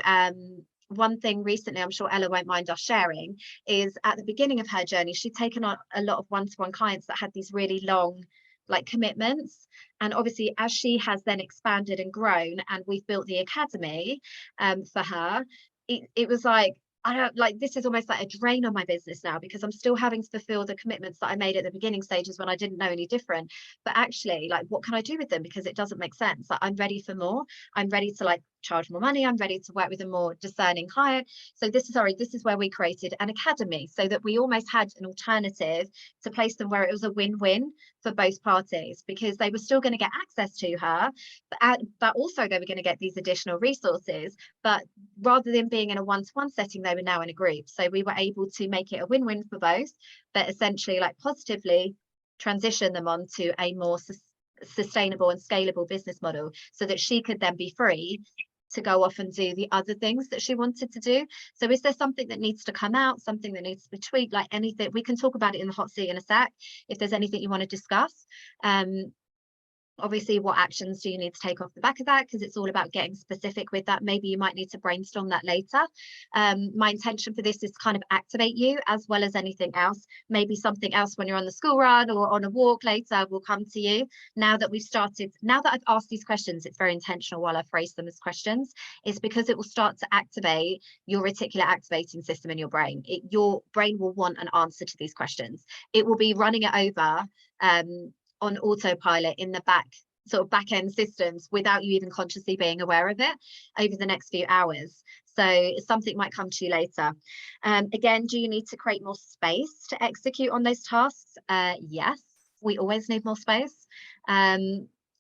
one thing recently, I'm sure Ella won't mind us sharing, is at the beginning of her journey, she'd taken on a lot of one-to-one clients that had these really long like commitments. And obviously, as she has then expanded and grown, and we've built the academy for her, it was like, I don't like, this is almost like a drain on my business now, because I'm still having to fulfill the commitments that I made at the beginning stages when I didn't know any different. But actually, like, what can I do with them? Because it doesn't make sense. Like, I'm ready for more. I'm ready to like charge more money. I'm ready to work with a more discerning client. So this is where we created an academy, so that we almost had an alternative to place them where it was a win-win for both parties, because they were still going to get access to her, but also they were going to get these additional resources. But rather than being in a one-to-one setting, they were now in a group. So we were able to make it a win-win for both, but essentially like positively transition them onto a more sustainable and scalable business model, so that she could then be free to go off and do the other things that she wanted to do. So is there something that needs to come out, something that needs to be tweaked, like anything? We can talk about it in the hot seat in a sec if there's anything you want to discuss. Obviously, what actions do you need to take off the back of that? Because it's all about getting specific with that. Maybe you might need to brainstorm that later. My intention for this is to kind of activate you as well as anything else. Maybe something else when you're on the school run or on a walk later will come to you. Now that we've started, now that I've asked these questions, it's very intentional while I phrase them as questions. It's because it will start to activate your reticular activating system in your brain. Your brain will want an answer to these questions. It will be running it over on autopilot in the sort of back end systems without you even consciously being aware of it over the next few hours. So something might come to you later. Again, do you need to create more space to execute on those tasks? Yes, we always need more space.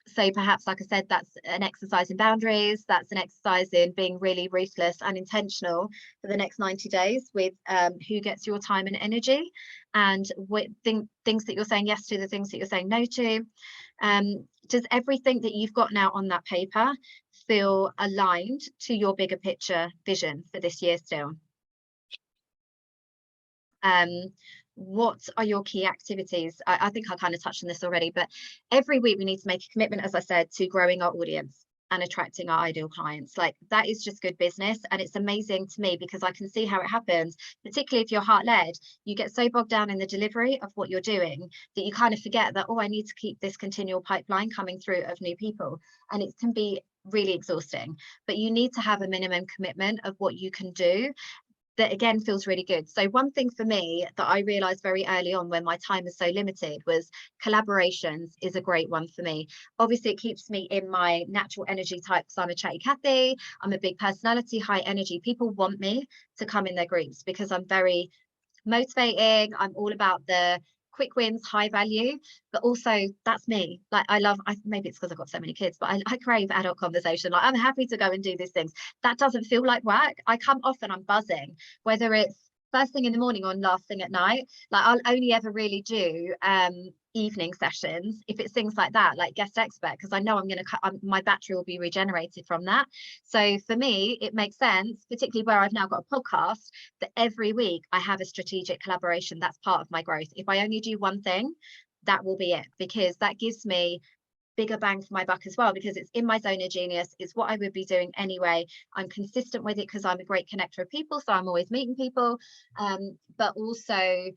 So perhaps, like I said, that's an exercise in boundaries. That's an exercise in being really ruthless and intentional for the next 90 days with who gets your time and energy, and what things that you're saying yes to, the things that you're saying no to. Does everything that you've got now on that paper feel aligned to your bigger picture vision for this year still? What are your key activities? I think I kind of touched on this already, but every week we need to make a commitment, as I said, to growing our audience and attracting our ideal clients. Like, that is just good business. And it's amazing to me because I can see how it happens, particularly if you're heart-led. You get so bogged down in the delivery of what you're doing that you kind of forget that, oh, I need to keep this continual pipeline coming through of new people. And it can be really exhausting, but you need to have a minimum commitment of what you can do. That again feels really good. So one thing for me that I realized very early on when my time was so limited was collaborations is a great one for me. Obviously it keeps me in my natural energy type because I'm a chatty Cathy, I'm a big personality, high energy. People want me to come in their groups because I'm very motivating. I'm all about the quick wins, high value, but also that's me. Like, maybe it's because I've got so many kids, but I crave adult conversation. Like, I'm happy to go and do these things. That doesn't feel like work. I come off and I'm buzzing, whether it's first thing in the morning or last thing at night. Like, I'll only ever really do evening sessions if it's things like that, like guest expert, because I know my battery will be regenerated from that. So for me, it makes sense, particularly where I've now got a podcast, that every week I have a strategic collaboration. That's part of my growth. If I only do one thing, that will be it, because that gives me bigger bang for my buck as well, because it's in my zone of genius. It's what I would be doing anyway. I'm consistent with it because I'm a great connector of people, so I'm always meeting people, but also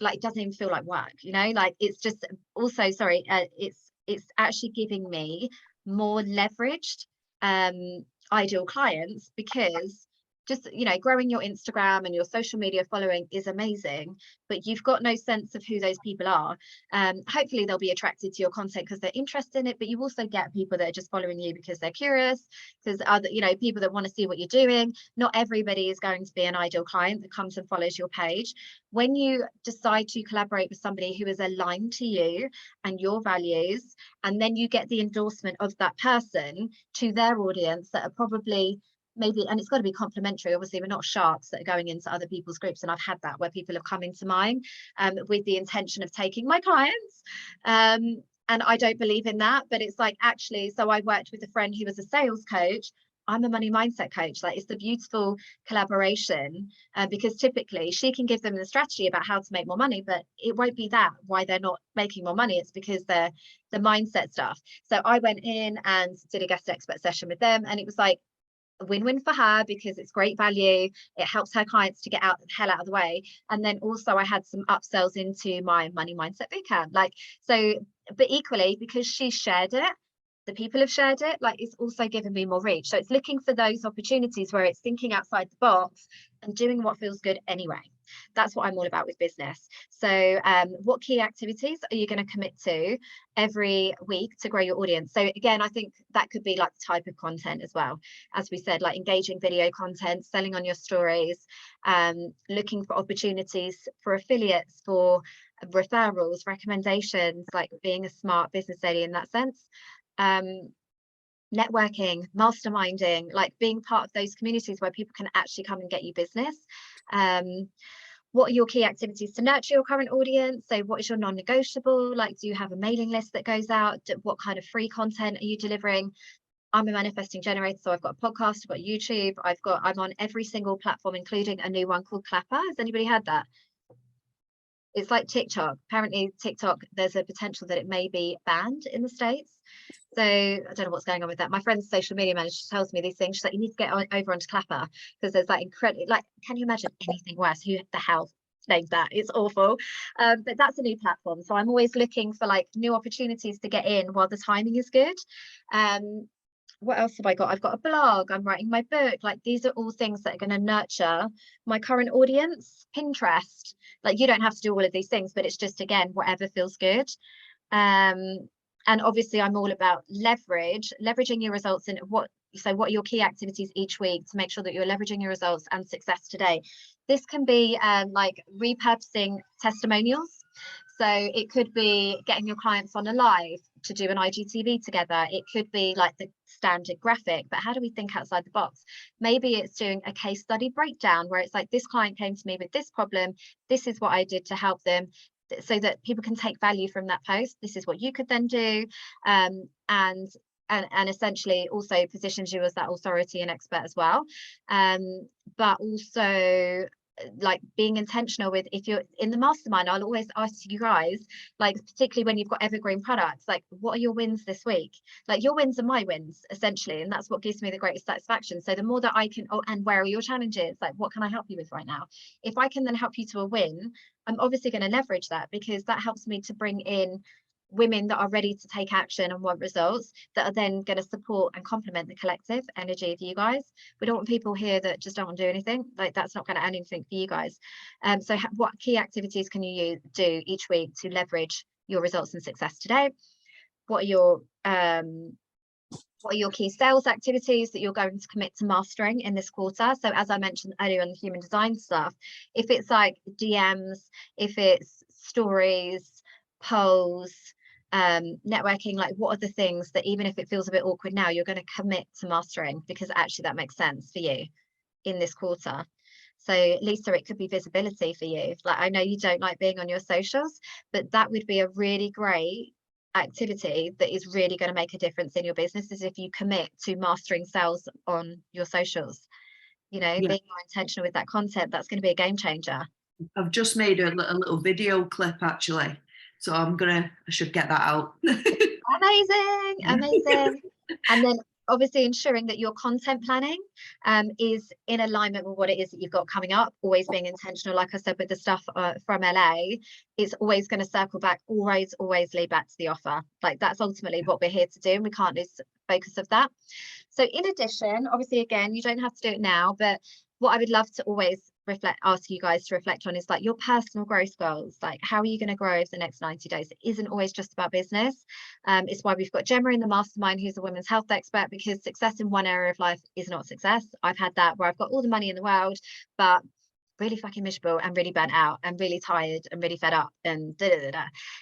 like, it doesn't even feel like work, you know, like it's just also, it's actually giving me more leveraged ideal clients, because just, you know, growing your Instagram and your social media following is amazing, but you've got no sense of who those people are. Hopefully they'll be attracted to your content because they're interested in it, but you also get people that are just following you because they're curious, because other, you know, people that want to see what you're doing. Not everybody is going to be an ideal client that comes and follows your page. When you decide to collaborate with somebody who is aligned to you and your values, and then you get the endorsement of that person to their audience that are probably maybe, and it's got to be complementary. Obviously, we're not sharks that are going into other people's groups, and I've had that where people have come into mine with the intention of taking my clients, and I don't believe in that. But it's like, actually, so I worked with a friend who was a sales coach. I'm a money mindset coach. Like, it's the beautiful collaboration, because typically she can give them the strategy about how to make more money, but it won't be that why they're not making more money. It's because they're the mindset stuff. So I went in and did a guest expert session with them, and it was like a win-win for her because it's great value. It helps her clients to get out the hell out of the way. And then also I had some upsells into my money mindset bootcamp. Like, so, but equally, because she shared it, the people have shared it, like, it's also given me more reach. So it's looking for those opportunities where it's thinking outside the box and doing what feels good anyway. That's what I'm all about with business. So what key activities are you going to commit to every week to grow your audience? So again, I think that could be like the type of content as well. As we said, like engaging video content, selling on your stories, looking for opportunities for affiliates, for referrals, recommendations, like being a smart business lady in that sense. Networking, masterminding, like being part of those communities where people can actually come and get you business. What are your key activities to nurture your current audience? So what is your non-negotiable? Like, do you have a mailing list that goes out? What kind of free content are you delivering? I'm a manifesting generator, so I've got a podcast, I've got YouTube, I'm on every single platform, including a new one called Clapper. Has anybody heard that? It's like TikTok. Apparently TikTok, there's a potential that it may be banned in the States. So I don't know what's going on with that. My friend's social media manager tells me these things. She's like, you need to get over onto Clapper, because there's like incredible, like, can you imagine anything worse? Who the hell named that? It's awful. But that's a new platform. So I'm always looking for like new opportunities to get in while the timing is good. What else have I got? I've got a blog, I'm writing my book. Like, these are all things that are going to nurture my current audience. Pinterest, like, you don't have to do all of these things, but it's just, again, whatever feels good. And obviously I'm all about leveraging your results in what are your key activities each week to make sure that you're leveraging your results and success today. This can be like repurposing testimonials. So it could be getting your clients on a live to do an IGTV together. It could be like the standard graphic, but how do we think outside the box? Maybe it's doing a case study breakdown where it's like, this client came to me with this problem. This is what I did to help them, so that people can take value from that post. This is what you could then do. And essentially also positions you as that authority and expert as well. But also, like, being intentional with, if you're in the mastermind, I'll always ask you guys, like, particularly when you've got evergreen products, like, what are your wins this week? Like, your wins are my wins, essentially, and that's what gives me the greatest satisfaction. So the more that I can, and where are your challenges? Like, what can I help you with right now? If I can then help you to a win, I'm obviously going to leverage that, because that helps me to bring in women that are ready to take action and want results, that are then going to support and complement the collective energy of you guys. We don't want people here that just don't want to do anything. Like, that's not going to add anything for you guys. So what key activities can you do each week to leverage your results and success today? What are your key sales activities that you're going to commit to mastering in this quarter? So as I mentioned earlier on the human design stuff, if it's like DMs, if it's stories, polls, networking, like, what are the things that, even if it feels a bit awkward now, you're going to commit to mastering because actually that makes sense for you in this quarter? So Lisa, it could be visibility for you. Like, I know you don't like being on your socials, but that would be a really great activity that is really going to make a difference in your business, is if you commit to mastering sales on your socials. You know, being more intentional with that content, that's going to be a game changer. I've just made a little video clip, actually, so I should get that out. Amazing. And then obviously ensuring that your content planning is in alignment with what it is that you've got coming up. Always being intentional, like I said, with the stuff from LA, it's always going to circle back, always lead back to the offer. Like, that's ultimately what we're here to do, and we can't lose focus of that. So in addition, obviously, again, you don't have to do it now, but what I would love to always ask you guys to reflect on is, like, your personal growth goals. Like, how are you going to grow over the next 90 days? It isn't always just about business. It's why we've got Gemma in the mastermind, who's a women's health expert, because success in one area of life is not success. I've had that, where I've got all the money in the world, but really fucking miserable and really burnt out and really tired and really fed up and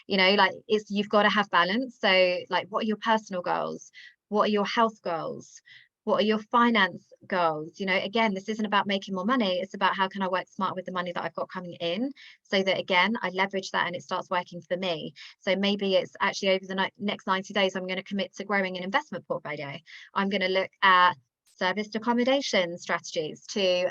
you know, like, you've got to have balance. So, like, what are your personal goals? What are your health goals? What are your finance goals? You know, again, this isn't about making more money. It's about, how can I work smart with the money that I've got coming in, so that, again, I leverage that and it starts working for me. So maybe it's actually, over the next 90 days, I'm going to commit to growing an investment portfolio. I'm going to look at serviced accommodation strategies to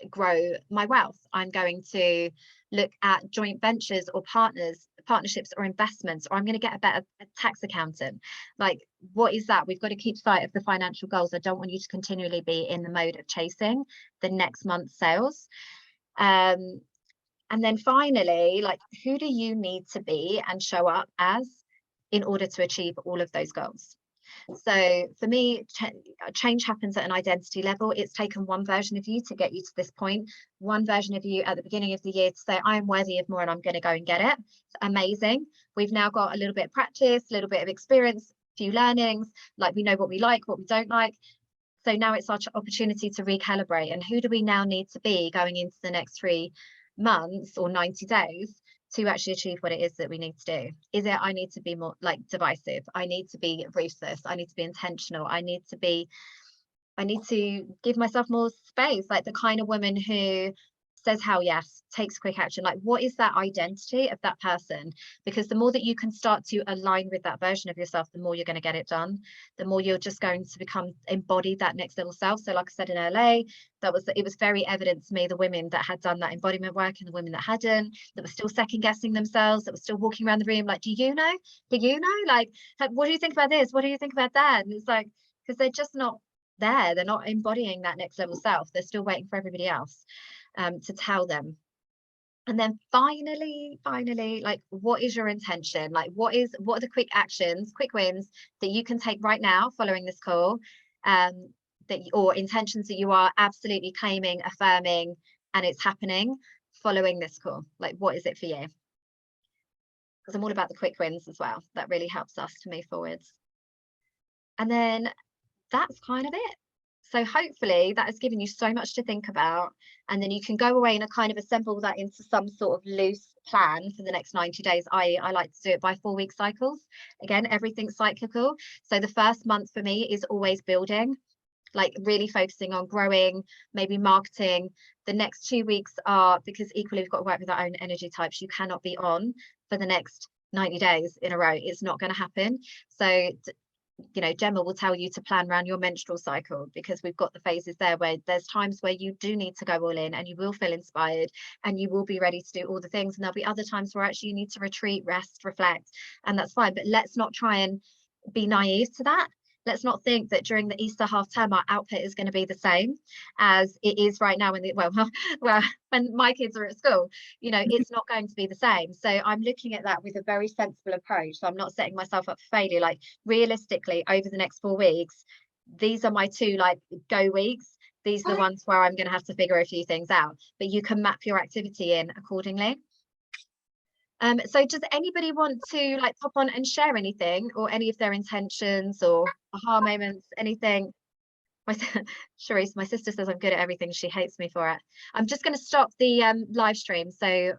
grow my wealth. I'm going to look at joint ventures or partnerships or investments, or I'm going to get a better tax accountant. Like, what is that? We've got to keep sight of the financial goals. I don't want you to continually be in the mode of chasing the next month's sales. And then finally, like, who do you need to be and show up as in order to achieve all of those goals? So for me, change happens at an identity level. It's taken one version of you to get you to this point, one version of you at the beginning of the year to say, I am worthy of more and I'm going to go and get it. It's amazing. We've now got a little bit of practice, a little bit of experience, a few learnings, like, we know what we like, what we don't like. So now it's our opportunity to recalibrate. And who do we now need to be going into the next 3 months or 90 days to actually achieve what it is that we need to do? Is it, I need to be more, like, divisive? I need to be ruthless. I need to be intentional. I need to give myself more space, like the kind of woman who says hell yes, takes quick action. Like, what is that identity of that person? Because the more that you can start to align with that version of yourself, the more you're going to get it done, the more you're just going to become embodied that next level self. So like I said, in LA, it was very evident to me, the women that had done that embodiment work and the women that hadn't, that were still second guessing themselves, that were still walking around the room like, do you know, like what do you think about this, what do you think about that? And it's like, because they're just not there, they're not embodying that next level self, they're still waiting for everybody else to tell them. And then finally, like, what is your intention? Like, what are the quick actions, quick wins that you can take right now following this call, or intentions that you are absolutely claiming, affirming, and it's happening following this call? Like, what is it for you? Because I'm all about the quick wins as well. That really helps us to move forwards. And then that's kind of it. So hopefully that has given you so much to think about, and then you can go away and kind of assemble that into some sort of loose plan for the next 90 days. I like to do it by 4-week cycles. Again, everything's cyclical. So the first month for me is always building, like really focusing on growing, maybe marketing. The next 2 weeks are, because equally we've got to work with our own energy types. You cannot be on for the next 90 days in a row. It's not going to happen. So you know, Gemma will tell you to plan around your menstrual cycle, because we've got the phases there where there's times where you do need to go all in and you will feel inspired and you will be ready to do all the things, and there'll be other times where actually you need to retreat, rest, reflect, and that's fine. But let's not try and be naive to that. Let's not think that during the Easter half term our output is going to be the same as it is right now well when my kids are at school. You know, it's not going to be the same. So I'm looking at that with a very sensible approach. So I'm not setting myself up for failure. Like, realistically, over the next 4 weeks, these are my 2 like go weeks. These are the ones where I'm going to have to figure a few things out, but you can map your activity in accordingly. So does anybody want to like pop on and share anything, or any of their intentions or aha moments, anything? Charisse, my sister says I'm good at everything. She hates me for it. I'm just going to stop the live stream. So